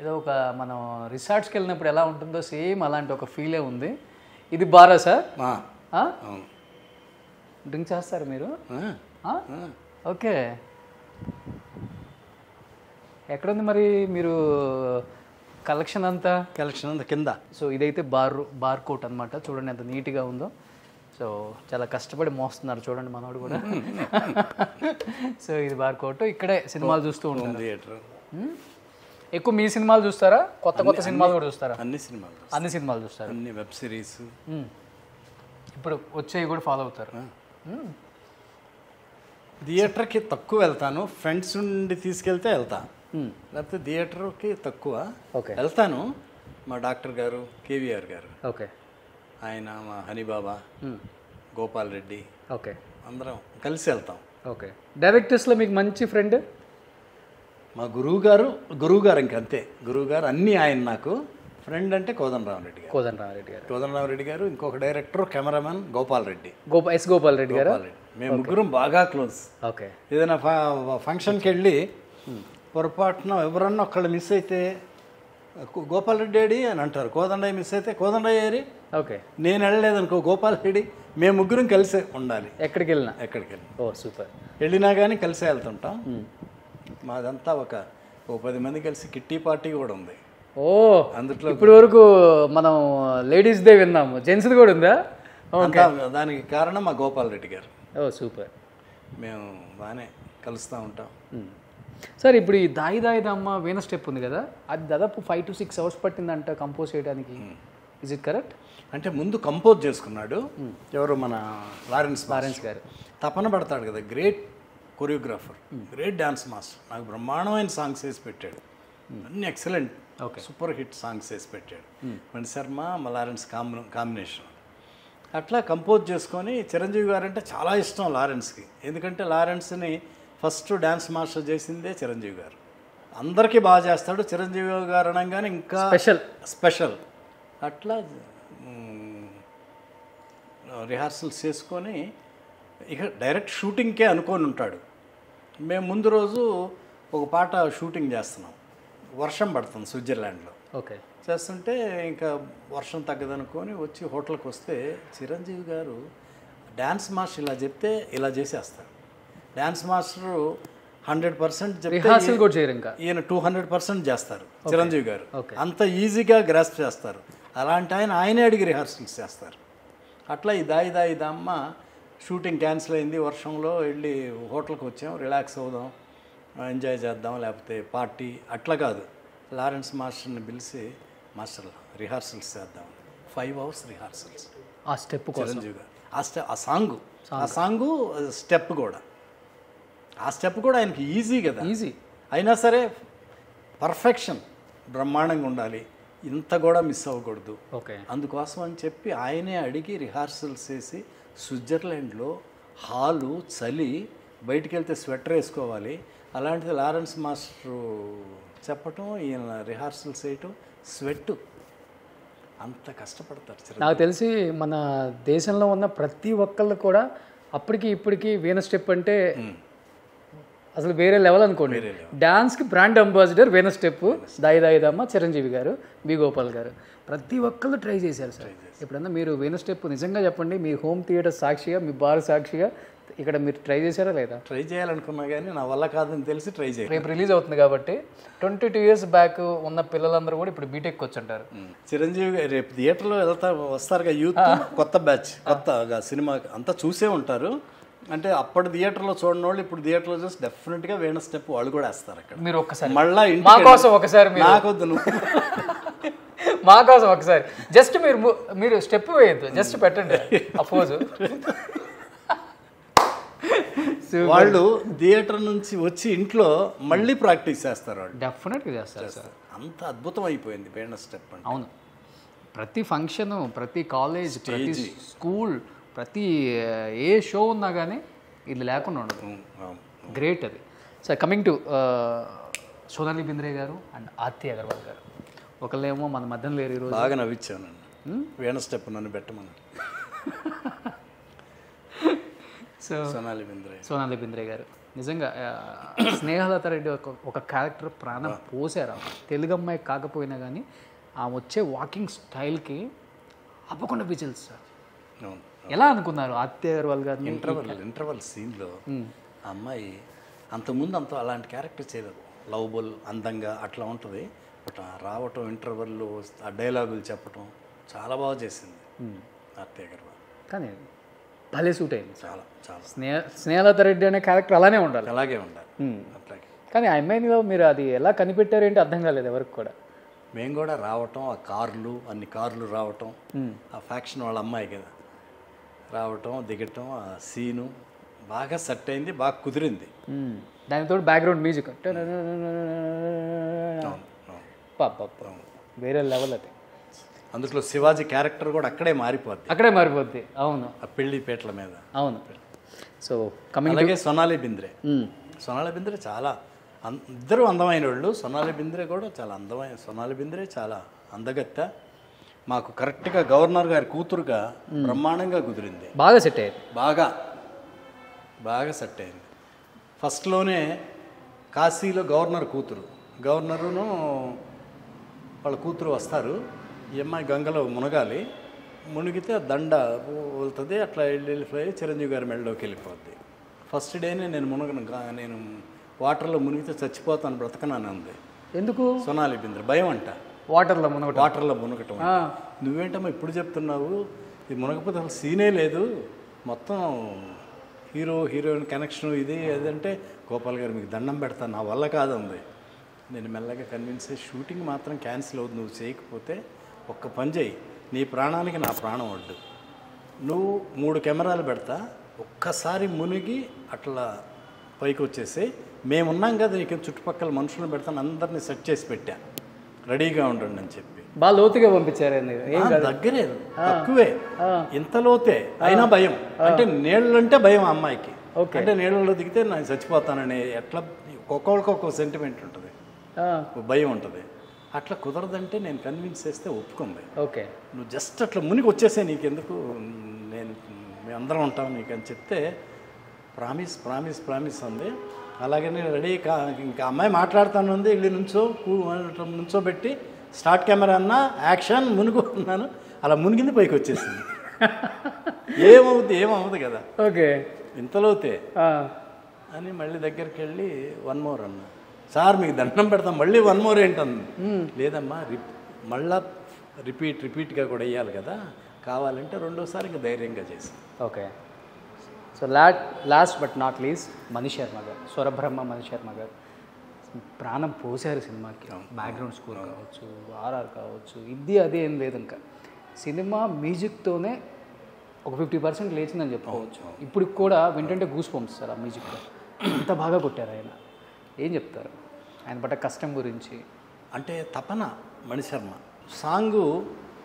ఏదో ఒక మనం రిసార్ట్స్కి వెళ్ళినప్పుడు ఎలా ఉంటుందో సేమ్ అలాంటి ఒక ఫీలే ఉంది. ఇది బారా సార్? డ్రింక్ చేస్తారు మీరు? ఓకే. ఎక్కడుంది మరి మీరు కలెక్షన్ అంతా? కలెక్షన్ అంతా కింద. సో ఇదైతే బార్ కోట్ అనమాట. చూడండి ఎంత నీట్గా ఉందో. సో చాలా కష్టపడి మోస్తున్నారు చూడండి మనోడు కూడా. సో ఇది బార్ కోట్. ఇక్కడే సినిమాలు చూస్తూ ఉంటారు. థియేటర్. ఎక్కువ మీ సినిమాలు చూస్తారా? కొత్త సినిమాలు కూడా చూస్తారా? అన్ని సినిమాలు చూస్తారు. అన్ని వెబ్ సిరీస్ ఇప్పుడు వచ్చేవి కూడా ఫాలో అవుతారు. థియేటర్కి తక్కువ వెళ్తాను, ఫ్రెండ్స్ నుండి తీసుకెళ్తే వెళ్తా, లేకపోతే థియేటర్కి తక్కువ వెళ్తాను. మా డాక్టర్ గారు కేవీఆర్ గారు, ఓకే, ఆయన మా హనీబాబా, గోపాల్ రెడ్డి, ఓకే, అందరం కలిసి వెళ్తాం. ఓకే. డైరెక్టర్స్లో మీకు మంచి ఫ్రెండ్? మా గురువు గారు ఇంకంతే. గురువు గారు అన్నీ ఆయన నాకు. ఫ్రెండ్ అంటే కోదండరామరెడ్డి గారు. కోదండరామరెడ్డి గారు. ఇంకొక డైరెక్టర్ కెమెరామెన్ గోపాల్ రెడ్డి. గోపాల్ రెడ్డి గారు. మేము ముగ్గురం బాగా క్లోజ్. ఓకే. ఏదైనా ఫంక్షన్కి వెళ్ళి పొరపాటున ఎవరన్నా ఒకళ్ళు మిస్ అయితే గోపాల్ రెడ్డి ఏడి అని అంటారు, కోదండయ్య మిస్ అయితే కోదండయ్య ఏరి. ఓకే. నేను వెళ్ళలేదనుకో గోపాల్ రెడ్డి, మేము ముగ్గురం కలిసే ఉండాలి ఎక్కడికి వెళ్ళినా. ఓ సూపర్. వెళ్ళినా కానీ కలిసే వెళ్తుంటాం. మాదంతా ఒక 10 మంది కలిసి కిట్టి పార్టీ కూడా ఉంది. అందులో ఇప్పటి వరకు మనం లేడీస్దే విన్నాము, జెంట్స్ది కూడా ఉందా? దానికి కారణం మా గోపాల్ రెడ్డి గారు. సూపర్. మేము బాగానే కలుస్తూ ఉంటాం. సార్ ఇప్పుడు ఈ దాయి దాయి దమ్మ వీణ స్టెప్ ఉంది కదా, అది దాదాపు 5 to 6 hours పట్టిందంట కంపోజ్ చేయడానికి. Is it correct? అంటే ముందు కంపోజ్ చేసుకున్నాడు ఎవరు, మన లారెన్స్ గారు. తపన పడతాడు కదా, great choreographer, great dance master. నాకు బ్రహ్మాండమైన సాంగ్స్ వేసి పెట్టాడు, అన్ని ఎక్సలెంట్ సూపర్ హిట్ సాంగ్స్ వేసి పెట్టాడు. Mani Sharma Lawrence combination. అట్లా కంపోజ్ చేసుకొని చిరంజీవి గారు అంటే చాలా ఇష్టం లారెన్స్కి. ఎందుకంటే లారెన్స్ని ఫస్ట్ డ్యాన్స్ మాస్టర్ చేసిందే చిరంజీవి గారు. అందరికీ బాగా చేస్తాడు చిరంజీవి గారు అనగానే ఇంకా స్పెషల్. అట్లా రిహార్సల్స్ చేసుకొని ఇక డైరెక్ట్ షూటింగ్కే అనుకొని ఉంటాడు. మేము ముందు రోజు ఒక పాట షూటింగ్ చేస్తున్నాం, వర్షం పడుతుంది స్విట్జర్లాండ్లో. ఓకే. చేస్తుంటే ఇంకా వర్షం తగ్గదనుకొని వచ్చి హోటల్కి వస్తే చిరంజీవి గారు డ్యాన్స్ మాస్టర్ ఇలా చెప్తే ఇలా చేసేస్తారు. డ్యాన్స్ మాస్టరు 100% రిహార్సల్ కూడా చేయరు, ఇంకా ఈయన 200% చేస్తారు చిరంజీవి గారు. అంత ఈజీగా గ్రాస్ప్ చేస్తారు. అలాంటి ఆయనే అడిగి రిహార్సల్స్ చేస్తారు. అట్లా ఈ దాయి దాయి దమ్మ షూటింగ్ క్యాన్సిల్ అయింది, వర్షంలో వెళ్ళి హోటల్కి వచ్చాం, రిలాక్స్ అవుదాం, ఎంజాయ్ చేద్దాం, లేకపోతే పార్టీ అట్లా కాదు. లారెన్స్ మాస్టర్ని పిలిచి మాస్టర్ రిహార్సల్స్ చేద్దాం. 5 hours రిహార్సల్స్ ఆ స్టెప్ చిరంజీవి గారు. ఆ సాంగు స్టెప్ కూడా, ఆ స్టెప్ కూడా ఆయనకి ఈజీ కదా, ఈజీ అయినా సరే పర్ఫెక్షన్ బ్రహ్మాండంగా ఉండాలి, ఇంత కూడా మిస్ అవ్వకూడదు. ఓకే. అందుకోసం అని చెప్పి ఆయనే అడిగి రిహార్సల్స్ చేసి, స్విట్జర్లాండ్లో హాలు చలి, బయటికి వెళ్తే స్వెటర్ వేసుకోవాలి, అలాంటిది లారెన్స్ మాస్టరు చెప్పటం, ఈయన రిహార్సల్స్ చేయటం, స్వెట్ అంత కష్టపడతారు. నాకు తెలిసి మన దేశంలో ఉన్న ప్రతి ఒక్కళ్ళు కూడా అప్పటికి ఇప్పటికీ వీణ స్టెప్ అంటే అసలు వేరే లెవెల్ అనుకోండి. డాన్స్కి బ్రాండ్ అంబాసిడర్ వీణ స్టెప్, దాయి దాయి దమ్మ చిరంజీవి గారు, బి గోపాల్ గారు, ప్రతి ఒక్కళ్ళు ట్రై చేశారు సార్. ఎప్పుడన్నా మీరు వీణ స్టెప్ నిజంగా చెప్పండి, మీ హోమ్ థియేటర్ సాక్షిగా, మీ బార్ సాక్షిగా ఇక్కడ మీరు ట్రై చేశారా లేదా? ట్రై చేయాలనుకున్నా కానీ నా వల్ల కాదని తెలిసి ట్రై చేయాలి. రేపు రిలీజ్ అవుతుంది కాబట్టి 22 years బ్యాక్ ఉన్న పిల్లలందరూ కూడా ఇప్పుడు బీటెక్ వచ్చుంటారు. చిరంజీవి రేపు థియేటర్లో వస్తారుగా యూత్, కొత్త బ్యాచ్, కొత్తగా సినిమా అంతా చూసే ఉంటారు. అంటే అప్పటి థియేటర్లో చూడని వాళ్ళు ఇప్పుడు థియేటర్లో చూసి డెఫినెట్గా వీణ స్టెప్ వాళ్ళు కూడా వేస్తారు. అక్కడ మీరు ఒక్కసారి మళ్ళీ మా కోసం ఒకసారి, నాకొద్దు నువ్వు మా కోసం ఒకసారి జస్ట్ మీరు స్టెప్ వేయద్దు, జస్ట్ పెట్టండి ఆ పోజు. వాళ్ళు థియేటర్ నుంచి వచ్చి ఇంట్లో మళ్ళీ ప్రాక్టీస్ చేస్తారు. వాళ్ళు డెఫినెట్గా చేస్తారు సార్. అంత అద్భుతం అయిపోయింది వీణ స్టెప్ అంటే. అవును, ప్రతి ఫంక్షను, ప్రతి కాలేజ్, ప్రతి స్కూల్, ప్రతి ఏ షో ఉన్నా కానీ ఇది లేకుండా ఉండదు. గ్రేట్ అది. Sir coming to Sonali Bendre గారు అండ్ ఆర్తి అగర్వాల్ గారు, ఒకళ్ళేమో మన మధ్యలో లేరు ఈరోజు. బాగా నవ్వించానండి వీణ స్టెప్ నన్ను పెట్టమని. సో సోనాలి బింద్రే గారు నిజంగా స్నేహలత రెడ్డి ఒక క్యారెక్టర్ ప్రాణం పోసారు. తెలుగు అమ్మాయి కాకపోయినా కానీ ఆ వచ్చే వాకింగ్ స్టైల్కి అప్పకుండా విజిల్స్ సార్. ఎలా అనుకున్నారు ఆర్తి అగర్వాల్ గారిని? ఇంటర్వల్ సీన్లో ఆ అమ్మాయి అంతకుముందు అలాంటి క్యారెక్టర్ చేయలేదు. లవబుల్, అందంగా అట్లా ఉంటుంది. బట్ రావటం, ఇంటర్వెల్లో ఆ డైలాగులు చెప్పటం చాలా బాగా చేసింది ఆర్తి అగర్వాల్. కానీ భలే సూట్ అయింది. చాలా చాలా స్నేహలత రెడ్డి అనే క్యారెక్టర్ అలానే ఉండాలి, అలాగే ఉండాలి. అట్లాగే. కానీ ఆ అమ్మాయిలో మీరు అది ఎలా కనిపెట్టారేంటి అర్థం కాలేదు ఎవరికి కూడా. మేము కూడా రావటం, ఆ కార్లు, అన్ని కార్లు రావటం, ఆ ఫ్యాక్షన్ వాళ్ళ అమ్మాయి కదా రావటం, దిగటం, ఆ సీను బాగా సెట్ అయింది, బాగా కుదిరింది. దానితో బ్యాక్గ్రౌండ్ మ్యూజిక్ వేరే లెవెల్ అది. అందులో శివాజీ క్యారెక్టర్ కూడా అక్కడే మారిపోద్ది. అవును, ఆ పెళ్లిపేటల మీద. అవును. సో అలాగే సోనాలి బింద్రే చాలా ఇద్దరు అందమైన వాళ్ళు. సోనాలి బింద్రే కూడా చాలా అందమైన, సోనాలి బింద్రే చాలా అందగత్త. మాకు కరెక్ట్గా గవర్నర్ గారి కూతురుగా బ్రహ్మాండంగా కుదిరింది, బాగా సెట్ అయ్యింది. బాగా బాగా సెట్ అయింది. ఫస్ట్లోనే కాశీలో గవర్నర్ కూతురు, గవర్నరును వాళ్ళ కూతురు వస్తారు. ఈ అమ్మాయి గంగలో మునగాలి, మునిగితే దండ వెళ్తుంది, అట్లా వెళ్ళిపోయి చిరంజీవి గారి మెడలోకి వెళ్ళిపోద్ది. ఫస్ట్ డేనే నేను వాటర్లో మునిగితే చచ్చిపోతాను, బ్రతకనని అంది. ఎందుకు? సోనాలి బింద్రే భయం అంట వాటర్లో మునగటం. నువ్వేంటమ్మా ఇప్పుడు చెప్తున్నావు, ఇది మునగపోతే అసలు సీనే లేదు, మొత్తం హీరోయిన్ కనెక్షన్ ఇది అదంటే, గోపాల్ గారు మీకు దండం పెడతాను, నా వల్ల కాదంది. నేను మెల్లగా కన్విన్స్ అయ్యి షూటింగ్ మాత్రం క్యాన్సిల్ అవుతుంది, నువ్వు చేయకపోతే ఒక్క పని చేయి, నీ ప్రాణానికి నా ప్రాణం వడ్డు, నువ్వు 3 కెమెరాలు పెడతా, ఒక్కసారి మునిగి అట్లా పైకి వచ్చేసి మేమున్నాం కదా నీకు, చుట్టుపక్కల మనుషులను పెడతాను, అందరినీ సెట్ చేసి పెట్టా, రెడీగా ఉండండి అని చెప్పి. బాగా లోతుగా పంపించారండి. దగ్గరే, తక్కువే, ఇంత లోతే అయినా భయం. అంటే నీళ్ళంటే భయం ఆ అమ్మాయికి. అంటే నీళ్ళలో దిగితే నేను చచ్చిపోతానని, ఎట్లా ఒక్కొక్కరికి ఒక్కొక్క సెంటిమెంట్ ఉంటుంది, భయం ఉంటుంది. అట్లా కుదరదంటే నేను కన్విన్స్ చేస్తే ఒప్పుకుంది. ఓకే, నువ్వు జస్ట్ అట్లా మునిగి వచ్చేసే, నీకెందుకు, మేమందరం ఉంటాం నీకు అని చెప్తే ప్రామిస్ అంది. అలాగే నేను రెడీ ఇంకా అమ్మాయి మాట్లాడుతాను ఉంది, వెళ్ళి నుంచోబెట్టి స్టార్ట్ కెమెరా అన్నా యాక్షన్ మునుగు అన్నాను, అలా మునిగింది, పైకి వచ్చేసింది. ఏమవుద్ది కదా, ఓకే ఇంతలోతే అని మళ్ళీ దగ్గరికి వెళ్ళి 1 more అన్నా. సార్ మీకు దండం పెడతాం, మళ్ళీ 1 more ఏంటంది. లేదమ్మా మళ్ళా రిపీట్గా కూడా వేయాలి కదా, కావాలంటే రెండోసారి ఇంకా ధైర్యంగా చేసి. Okay, so last but not least Mani Sharma garu, Swarabrahma Mani Sharma గారు ప్రాణం పోసారు సినిమాకి. బ్యాక్గ్రౌండ్ స్కోర్ కావచ్చు, ఆర్ఆర్ కావచ్చు, ఇది అదే ఏం లేదు, ఇంకా సినిమా మ్యూజిక్తోనే ఒక 50% లేచిందని చెప్పుకోవచ్చు. ఇప్పుడు కూడా వింటుంటే గూస్ బంప్స్ సార్ ఆ మ్యూజిక్లో, ఎంత బాగా కొట్టారు ఆయన. ఏం చెప్తారు ఆయన పడ్డ కష్టం గురించి? అంటే తపన మణిశర్మ సాంగు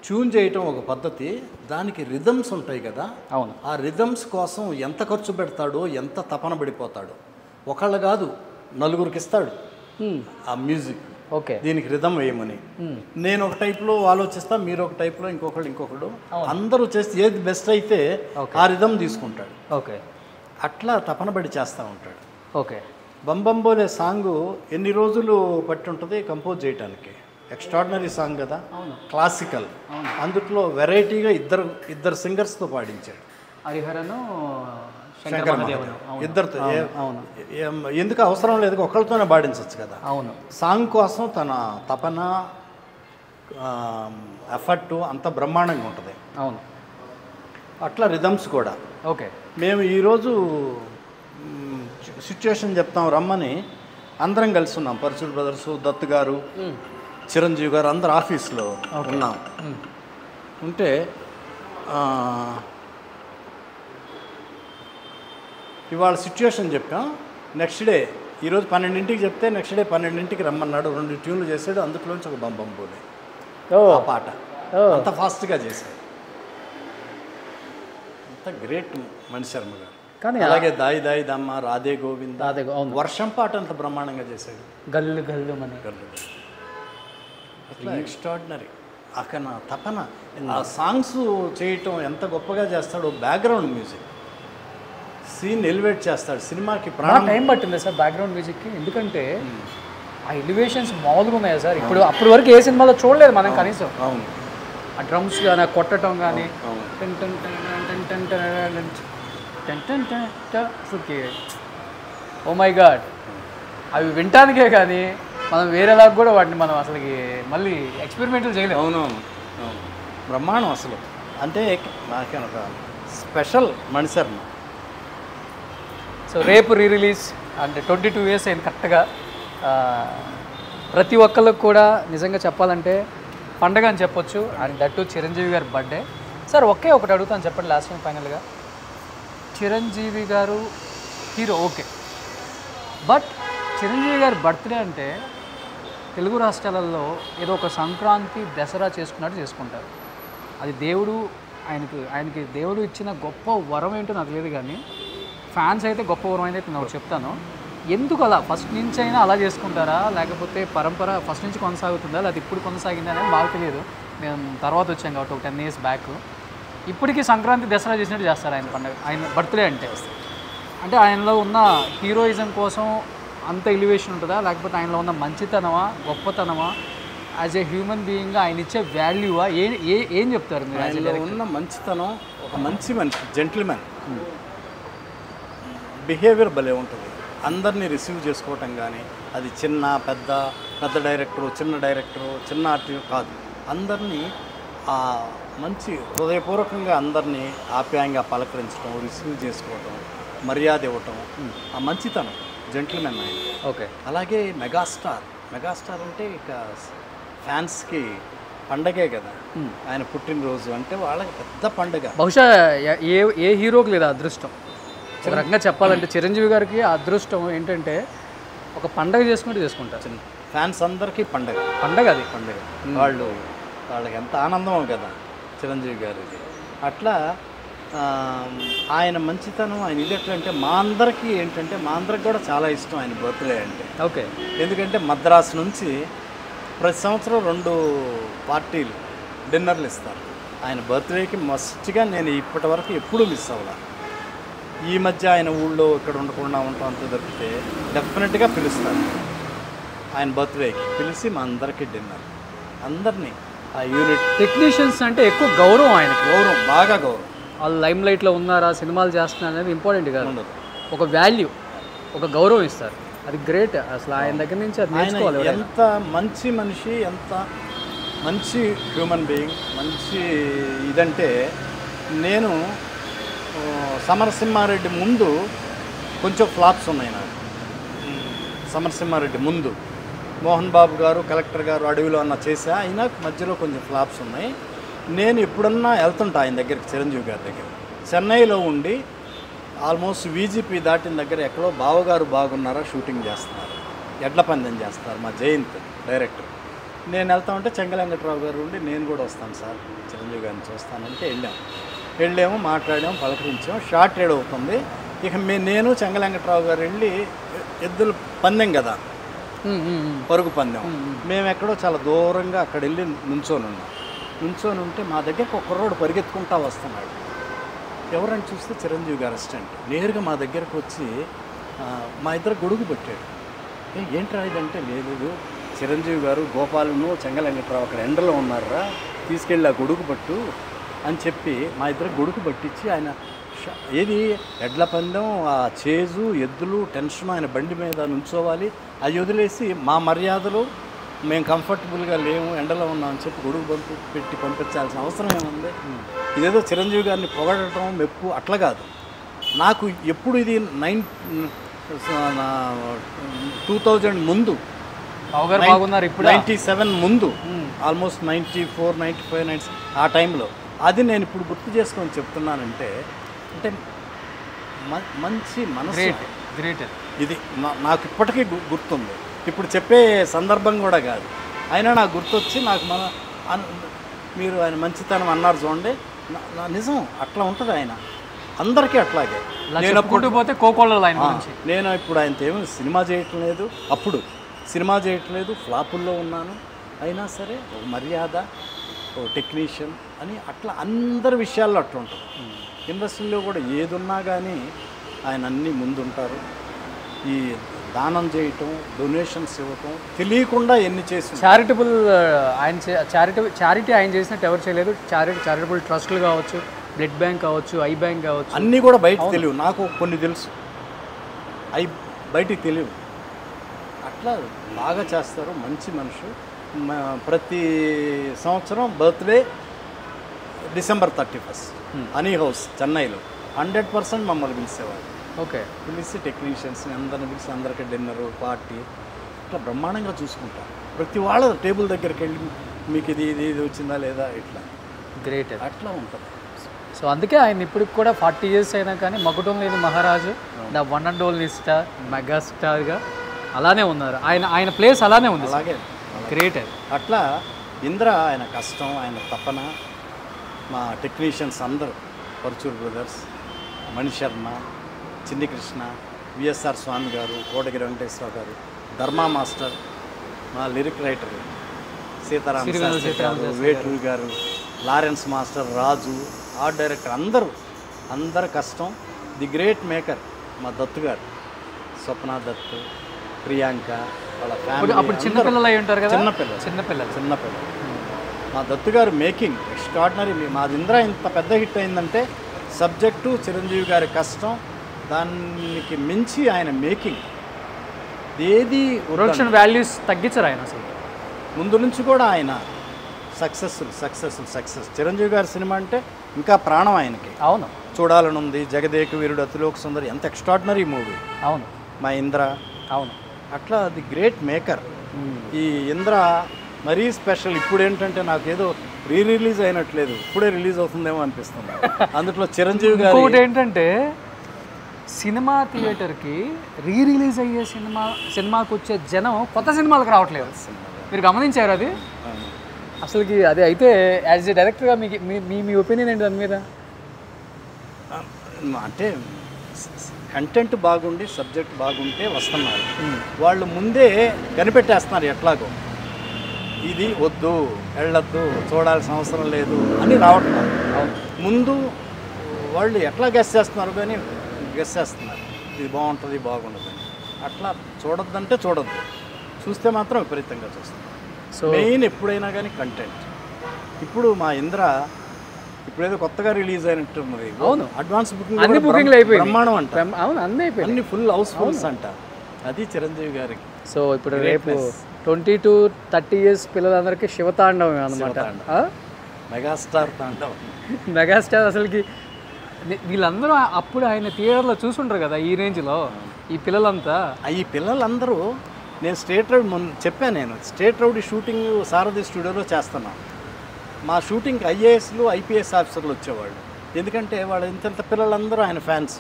ట్యూన్ చేయటం ఒక పద్ధతి, దానికి రిథమ్స్ ఉంటాయి కదా. అవును, ఆ రిథమ్స్ కోసం ఎంత ఖర్చు పెడతాడో, ఎంత తపన పడిపోతాడో. ఒకళ్ళు కాదు, 4గురికి ఇస్తాడు ఆ మ్యూజిక్. ఓకే, దీనికి రిథమ్ వేయమని. నేను ఒక టైప్లో ఆలోచిస్తా, మీరు ఒక టైప్లో, ఇంకొకడు అందరూ చేస్తే ఏది బెస్ట్ అయితే ఆ రిథమ్ తీసుకుంటాడు. ఓకే, అట్లా తపన పడి చేస్తూ ఉంటాడు. ఓకే, బంబంబోలే సాంగు ఎన్ని రోజులు పట్టి ఉంటుంది కంపోజ్ చేయడానికి. ఎక్స్ట్రాడినరీ సాంగ్ కదా, క్లాసికల్. అందుట్లో వెరైటీగా ఇద్దరు సింగర్స్తో పాడించాడు, హరిహరను శంకర్ ఇద్దరితో. ఎందుకు అవసరం లేదు, ఒకళ్ళతోనే పాడించవచ్చు కదా. అవును, సాంగ్ కోసం తన తపన, ఎఫర్ట్ అంత బ్రహ్మాండంగా ఉంటుంది. అవును, అట్లా రిథమ్స్ కూడా. ఓకే, మేము ఈరోజు సిచ్యువేషన్ చెప్తాం రమ్మని అందరం కలిసి ఉన్నాం. పరశుల్ బ్రదర్సు, దత్ గారు, చిరంజీవి గారు అందరు ఆఫీస్లో ఉన్నాం. ఉంటే ఇవాళ సిచ్యువేషన్ చెప్పాం. నెక్స్ట్ డే ఈరోజు 12ంటికి చెప్తే నెక్స్ట్ డే 12ంటికి రమ్మన్నాడు. 2 ట్యూన్లు చేశాడు, అందులోంచి ఒక బంబంబోలే ఆ పాట అంత ఫాస్ట్గా చేశాడు. అంత గ్రేట్ మణిశర్మ గారు. కానీ అలాగే దాయి దాయి దమ్మ, రాధే గోవింద, వర్షం పాట అంత బ్రహ్మాండంగా చేశాడు. గల్లు గల్లు మన అట్లా ఎక్స్ట్రాడినరీ. అక్కడ తపన, ఆ సాంగ్స్ చేయటం ఎంత గొప్పగా చేస్తాడో. బ్యాక్గ్రౌండ్ మ్యూజిక్ సీన్ ఎలివేట్ చేస్తాడు. సినిమాకి ప్రాణం. టైం పట్టింది సార్ బ్యాక్గ్రౌండ్ మ్యూజిక్కి, ఎందుకంటే ఆ ఎలివేషన్స్ మామూలుగా ఉన్నాయా సార్? అప్పటి వరకు ఏ సినిమాలో చూడలేదు మనం కనీసం. అవును, ఆ డ్రమ్స్ కానీ కొట్టడం కానీ, ఓ మై గాడ్, అవి వినటానికే కానీ మనం వేరేలాగా కూడా వాటిని మనం అసలుకి మళ్ళీ ఎక్స్పెరిమెంట్లు చేయలేము. అవునవును, బ్రహ్మాండం అసలు. అంటే నాకే ఒక స్పెషల్ మణిశర్మ. సో రేపు రిలీజ్ అంటే 22 years అయింది కరెక్ట్గా. ప్రతి ఒక్కళ్ళకి కూడా నిజంగా చెప్పాలంటే పండగ అని చెప్పొచ్చు. అండ్ దట్టు చిరంజీవి గారి బర్త్డే. సార్ ఒకటి అడుగుతాను చెప్పండి లాస్ట్ టైం ఫైనల్గా. చిరంజీవి గారు హీరో ఓకే, బట్ చిరంజీవి గారి బర్త్డే అంటే తెలుగు రాష్ట్రాలలో ఏదో ఒక సంక్రాంతి, దసరా చేసుకున్నట్టు చేసుకుంటారు. అది దేవుడు ఆయనకి దేవుడు ఇచ్చిన గొప్ప వరం ఏంటో నాకు లేదు, కానీ ఫ్యాన్స్ అయితే గొప్ప వరం అయితే నేను చెప్తాను. ఎందుకు అలా ఫస్ట్ నుంచి అయినా అలా చేసుకుంటారా, లేకపోతే పరంపర ఫస్ట్ నుంచి కొనసాగుతుందా, లేకపోతే ఇప్పుడు కొనసాగిందా అనేది మాకు తెలియదు. మేము తర్వాత వచ్చాం కాబట్టి ఒక 10 years బ్యాక్. ఇప్పటికీ సంక్రాంతి, దసరా చేసినట్టు చేస్తారు ఆయన పండుగ, ఆయన బర్త్డే అంటే. అంటే ఆయనలో ఉన్న హీరోయిజం కోసం అంత ఎలివేషన్ ఉంటుందా, లేకపోతే ఆయనలో ఉన్న మంచితనమా, గొప్పతనమా, యాజ్ ఏ హ్యూమన్ బీయింగ్గా ఆయన ఇచ్చే వాల్యూవా, ఏం చెప్తారు మీరు? ఆయనలో ఉన్న మంచితనం, ఒక మంచి మనిషి, జెంటిల్మెన్, బిహేవియర్ భలే ఉంటుంది. అందరినీ రిసీవ్ చేసుకోవటం కానీ, అది చిన్న పెద్ద డైరెక్టరు, చిన్న డైరెక్టరు, చిన్న ఆర్టిస్ట్ కాదు, అందరినీ మంచి హృదయపూర్వకంగా అందరినీ ఆప్యాయంగా పలకరించడం, రిసీవ్ చేసుకోవటం, మర్యాద ఇవ్వటం, ఆ మంచితనం, జెంటిల్మెన్ ఆయన. ఓకే. అలాగే మెగాస్టార్ అంటే ఇక ఫ్యాన్స్కి పండగే కదా ఆయన పుట్టినరోజు అంటే, వాళ్ళకి పెద్ద పండగ. బహుశా ఏ హీరోకి లేదా అదృష్టం. ఒక రకంగా చెప్పాలంటే చిరంజీవి గారికి ఆ అదృష్టం ఏంటంటే ఒక పండగ చేసుకుంటారు. ఫ్యాన్స్ అందరికీ పండగ అది పండగ. వాళ్ళకి ఎంత ఆనందమో కదా చిరంజీవి గారికి. అట్లా ఆయన మంచితనం, ఆయన ఇది ఎట్లా అంటే మా అందరికీ కూడా చాలా ఇష్టం ఆయన బర్త్డే అంటే. ఓకే. ఎందుకంటే మద్రాసు నుంచి ప్రతి సంవత్సరం 2 పార్టీలు డిన్నర్లు ఇస్తారు. ఆయన బర్త్డేకి మస్ట్గా నేను ఇప్పటి వరకు ఎప్పుడూ మిస్ అవ్వలా. ఈ మధ్య ఆయన ఊళ్ళో ఇక్కడ ఉండకుండా ఉంటాం అంత దొరికితే డెఫినెట్గా పిలుస్తాను. ఆయన బర్త్డేకి పిలిచి మా అందరికీ డిన్నర్, అందరినీ ఆ యూనిట్. టెక్నీషియన్స్ అంటే ఎక్కువ గౌరవం, ఆయనకి బాగా గౌరవం. వాళ్ళు లైమ్ లైట్లో ఉన్నారా, సినిమాలు చేస్తున్నారు అనేది ఇంపార్టెంట్ కాదు, ఒక వాల్యూ, ఒక గౌరవం ఇస్తారు. అది గ్రేట్. అసలు ఆయన దగ్గర నుంచి అది నేర్చుకోవాలి. ఎంత మంచి మనిషి, ఎంత మంచి హ్యూమన్ బీయింగ్, మంచి ఇదంటే. నేను సమరసింహారెడ్డి ముందు కొంచెం ఫ్లాప్స్ ఉన్నాయి నాకు. సమరసింహారెడ్డి ముందు మోహన్ బాబు గారు, కలెక్టర్ గారు, అడవిలో అన్న చేసా, అయినా మధ్యలో కొంచెం ఫ్లాప్స్ ఉన్నాయి. నేను ఎప్పుడన్నా వెళ్తుంటా ఆయన దగ్గరికి, చిరంజీవి గారి దగ్గర. చెన్నైలో ఉండి ఆల్మోస్ట్ వీజీపీ దాటిన దగ్గర ఎక్కడో బావగారు బాగున్నారా షూటింగ్ చేస్తున్నారు, ఎడ్ల పందెం చేస్తున్నారు, మా జయంత్ డైరెక్టర్. నేను వెళ్తా ఉంటే చెంగల్ వెంకట్రావు గారు ఉండి, నేను కూడా వస్తాను సార్ చిరంజీవి గారిని చూస్తానంటే వెళ్ళాము, మాట్లాడాము, పలకరించాము. షార్ట్ రేడ్ అవుతుంది. ఇక నేను చెంగల్ వెంకట్రావు గారు వెళ్ళి, ఎద్దుల పందెం కదా, పరుగు పందెం, మేము ఎక్కడో చాలా దూరంగా అక్కడ వెళ్ళి నుంచొని ఉంటే మా దగ్గరకు ఒక కుర్రోడు పరిగెత్తుకుంటా వస్తున్నాడు. ఎవరని చూస్తే చిరంజీవి గారు అసిస్టెంట్. నేరుగా మా దగ్గరకు వచ్చి మా ఇద్దరు గొడుగు పెట్టాడు. ఏంట్రా ఇదంటే, లేదు చిరంజీవి గారు గోపాలను చెంగల్ వెంకట్రావు అక్కడ ఎండలో ఉన్నారా, తీసుకెళ్ళి ఆ గొడుగు పట్టు అని చెప్పి మా ఇద్దరు గొడుగు పట్టించి, ఆయన ఏది ఎడ్ల పందెం, ఆ చేజు, ఎద్దులు, టెన్షన్, ఆయన బండి మీద నుంచోవాలి, అది వదిలేసి మా మర్యాదలు, మేము కంఫర్టబుల్గా లేము, ఎండలో ఉన్నామని చెప్పి గొడుగు పెట్టి పంపించాల్సిన అవసరం ఏముంది? ఇదేదో చిరంజీవి గారిని పొగడటం, మెప్పు అట్లా కాదు. నాకు ఎప్పుడు ఇది 2000 ముందు, 97 ముందు, ఆల్మోస్ట్ 94, 95, 96 ఆ టైంలో. అది నేను ఇప్పుడు గుర్తు చేసుకొని చెప్తున్నానంటే, అంటే మంచి మనసు, ఇది నాకు ఇప్పటికీ గుర్తుంది. ఇప్పుడు చెప్పే సందర్భం కూడా కాదు, అయినా నాకు గుర్తొచ్చి నాకు మీరు ఆయన మంచితనం అన్నారు చూడండి, నిజం అట్లా ఉంటుంది. ఆయన అందరికీ అట్లాగే. నేను ఇప్పుడు ఆయనతో ఏమో సినిమా చేయటం లేదు, అప్పుడు సినిమా చేయట్లేదు, ఫ్లాపుల్లో ఉన్నాను, అయినా సరే ఒక మర్యాద, ఓ టెక్నీషియన్ అని అట్లా అందరి విషయాల్లో అట్లా ఉంటుంది. ఇండస్ట్రీలో కూడా ఏదున్నా కానీ ఆయన అన్నీ ముందుంటారు. ఈ దానం చేయటం, డొనేషన్స్ ఇవ్వటం, తెలియకుండా ఎన్ని చేసి చారిటబుల్, ఆయన చారిటీ ఆయన చేసినట్టు ఎవరు చేయలేదు. చారిటబుల్ ట్రస్టులు కావచ్చు, బ్లడ్ బ్యాంక్ కావచ్చు, ఐ బ్యాంక్ కావచ్చు, అన్నీ కూడా బయటకు తెలియవు. నాకు కొన్ని తెలుసు, అవి బయటికి తెలియవు. అట్లా బాగా చేస్తారు, మంచి మనుషు. ప్రతి సంవత్సరం birthday December 31st honey house చెన్నైలో 100% మమ్మల్ని పిలిచేవారు. ఓకే. పిలిచి టెక్నీషియన్స్ని అందరిని పిలిచి అందరికీ డిన్నరు, పార్టీ ఇట్లా బ్రహ్మాండంగా చూసుకుంటారు. ప్రతి వాళ్ళ టేబుల్ దగ్గరికి వెళ్ళి మీకు ఇది వచ్చిందా లేదా, ఇట్లా గ్రేట్. అట్లా ఉంటుంది. సో అందుకే ఆయన ఇప్పటికి కూడా 40 years అయినా కానీ మకుటం లేని మహారాజు, the one and only star, mega స్టార్గా అలానే ఉన్నారు. ఆయన ప్లేస్ అలానే ఉంది. అలాగే గ్రేట్. అట్లా ఇంద్ర ఆయన కష్టం, ఆయన తపన, మా టెక్నీషియన్స్ అందరూ, పరుచూరు బ్రదర్స్, మణిశర్మ, చిన్ని కృష్ణ, విఎస్ఆర్ స్వామి గారు, కోటగిరి వెంకటేశ్వర గారు, ధర్మా మాస్టర్, మా లిరిక్ రైటర్ సీతారామ గారు, వేటూరి గారు, లారెన్స్ మాస్టర్, రాజు, ఆర్ట్ డైరెక్టర్, అందరూ కష్టం. ది గ్రేట్ మేకర్ మా దత్తు గారు, స్వప్న దత్తు, ప్రియాంక, వాళ్ళ అప్పుడు చిన్నపిల్లలు అయి ఉంటారు కదా. చిన్నపిల్లలు మా దత్తు గారు మేకింగ్ ఎక్స్ట్రాడినరీ. మాది ఇంద్ర ఇంత పెద్ద హిట్ అయిందంటే సబ్జెక్టు, చిరంజీవి గారి కష్టం, దానికి మించి ఆయన మేకింగ్ ఏది ప్రొడక్షన్ వాల్యూస్ తగ్గించరు ఆయన అసలు. ముందు నుంచి కూడా ఆయన సక్సెస్. చిరంజీవి గారి సినిమా అంటే ఇంకా ప్రాణం ఆయనకి. అవును, చూడాలని ఉంది. జగదేక వీరుడు, అతిలోక సుందరి, ఎంత ఎక్స్ట్రాడినరీ మూవీ. అవును, మా ఇంద్ర. అవును, అట్లా అది గ్రేట్ మేకర్. ఈ ఇంద్ర మరీ స్పెషల్. ఇప్పుడు ఏంటంటే నాకు ఏదో రిలీజ్ అయినట్లేదు, ఇప్పుడే రిలీజ్ అవుతుందేమో అనిపిస్తుంది. అందులో చిరంజీవి గారు ఇంకోటి ఏంటంటే సినిమా థియేటర్కి రిలీజ్ అయ్యే సినిమాకు వచ్చే జనం కొత్త సినిమాలకు రావట్లేదు. మీరు గమనించారు అది? అసలుకి అది అయితే యాజ్ ఏ డైరెక్టర్గా మీ ఒపీనియన్ ఏంటి దాని మీద? అంటే కంటెంట్ బాగుండి సబ్జెక్ట్ బాగుంటే వస్తున్నారు. వాళ్ళు ముందే కనిపెట్టేస్తున్నారు ఎట్లాగో, ఇది వద్దు, వెళ్ళొద్దు, చూడాల్సిన అవసరం లేదు అని రావట్లేదు. ముందు వాళ్ళు ఎట్లా గెస్ చేస్తున్నారు కానీ గెస్ చేస్తున్నారు ఇది బాగుంటుంది బాగుండదు అని. అట్లా చూడొద్దంటే చూడొద్దు, చూస్తే మాత్రం విపరీతంగా చూస్తారు. సో మెయిన్ ఎప్పుడైనా కానీ కంటెంట్. ఇప్పుడు మా ఇంద్ర ఇప్పుడేదో కొత్తగా రిలీజ్ అయినట్టున్నది. అవును, అడ్వాన్స్ బుకింగ్ బ్రహ్మాండం అంట. అవును, అన్ని ఫుల్ హౌస్ఫుల్స్ అంట. అది చిరంజీవి గారికి. సో ఇప్పుడు రేపు 20 to 30 years పిల్లలందరికీ శివతాండవం అనమాట. మెగాస్టార్ తాండవం. మెగాస్టార్ అసలుకి వీళ్ళందరూ అప్పుడు ఆయన థియేటర్లో చూసుంటారు కదా ఈ రేంజ్లో. ఈ పిల్లలంతా ఈ పిల్లలందరూ నేను స్టేట్ రౌడ్ చెప్పాను, నేను స్టేట్ రౌడ్ షూటింగ్ సారథి స్టూడియోలో చేస్తున్నాను. మా షూటింగ్కి ఐఏఎస్లు ఐపీఎస్ ఆఫీసర్లు వచ్చేవాళ్ళు. ఎందుకంటే వాళ్ళు ఇంత పిల్లలందరూ ఆయన ఫ్యాన్స్.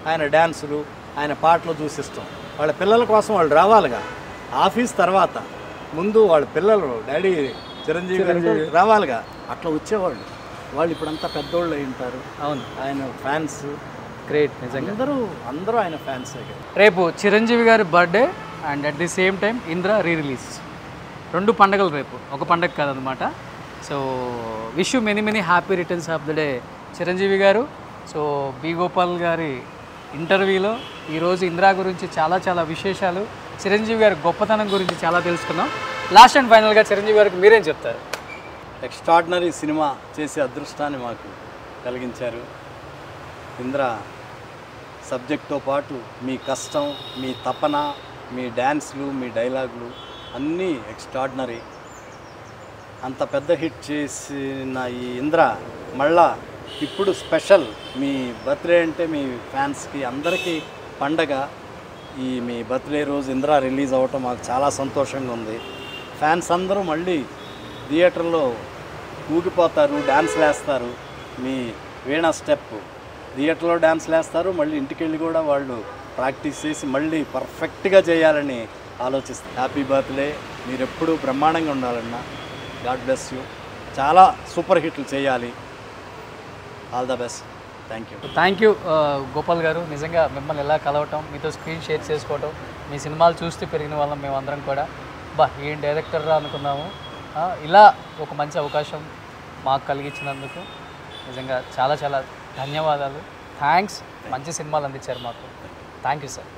ఆయన డ్యాన్సులు, ఆయన పాటలు చూసిస్తాం. వాళ్ళ పిల్లల కోసం వాళ్ళు రావాలిగా. ఆఫీస్ తర్వాత ముందు వాళ్ళ పిల్లలు డాడీ చిరంజీవి గారు రావాలిగా, అట్లా వచ్చేవాళ్ళు. వాళ్ళు ఇప్పుడంతా పెద్దోళ్ళు అయి ఉంటారు. అవును, ఆయన ఫ్యాన్స్ గ్రేట్. నిజంగా అందరూ ఆయన ఫ్యాన్సే. రేపు చిరంజీవి గారి birthday and at the same time Indra release, 2 పండుగలు రేపు, ఒక పండుగ కాదనమాట. So wish you many happy returns of the day Chiranjeevi గారు. సో బి గోపాల్ గారి ఇంటర్వ్యూలో ఈరోజు ఇంద్ర గురించి చాలా విశేషాలు, చిరంజీవి గారి గొప్పతనం గురించి చాలా తెలుసుకున్నాం. లాస్ట్ అండ్ ఫైనల్గా చిరంజీవి గారికి మీరేం చెప్తారు? ఎక్స్ట్రాడినరీ సినిమా చేసే అదృష్టాన్ని మాకు కలిగించారు. ఇంద్ర సబ్జెక్ట్తో పాటు మీ కష్టం, మీ తపన, మీ డ్యాన్స్లు, మీ డైలాగులు అన్నీ ఎక్స్ట్రాడినరీ. అంత పెద్ద హిట్ చేసిన ఈ ఇంద్ర మళ్ళా ఇప్పుడు స్పెషల్. మీ బర్త్డే అంటే మీ ఫ్యాన్స్కి అందరికీ పండగ. ఈ మీ బర్త్డే రోజు ఇంద్ర రిలీజ్ అవ్వటం మాకు చాలా సంతోషంగా ఉంది. ఫ్యాన్స్ అందరూ మళ్ళీ థియేటర్లో ఊగిపోతారు, డ్యాన్స్లు వేస్తారు. మీ వీణా స్టెప్ థియేటర్లో డ్యాన్స్లు వేస్తారు, మళ్ళీ ఇంటికి వెళ్ళి కూడా వాళ్ళు ప్రాక్టీస్ చేసి మళ్ళీ పర్ఫెక్ట్గా చేయాలని ఆలోచిస్తారు. Happy birthday. మీరు ఎప్పుడూ బ్రహ్మాండంగా ఉండాలన్నా. God bless you. చాలా సూపర్ హిట్లు చేయాలి. All the best. Thank you Gopal గారు. నిజంగా మిమ్మల్ని ఎలా కలవటం, మీతో స్క్రీన్ షేర్ చేసుకోవటం, మీ సినిమాలు చూస్తూ పెరిగిన వాళ్ళం మేమందరం కూడా. ఏం డైరెక్టర్రా అనుకున్నాము. ఇలా ఒక మంచి అవకాశం మాకు కలిగించినందుకు నిజంగా చాలా ధన్యవాదాలు. థ్యాంక్స్. మంచి సినిమాలు అందించారు మాకు. Thank you sir.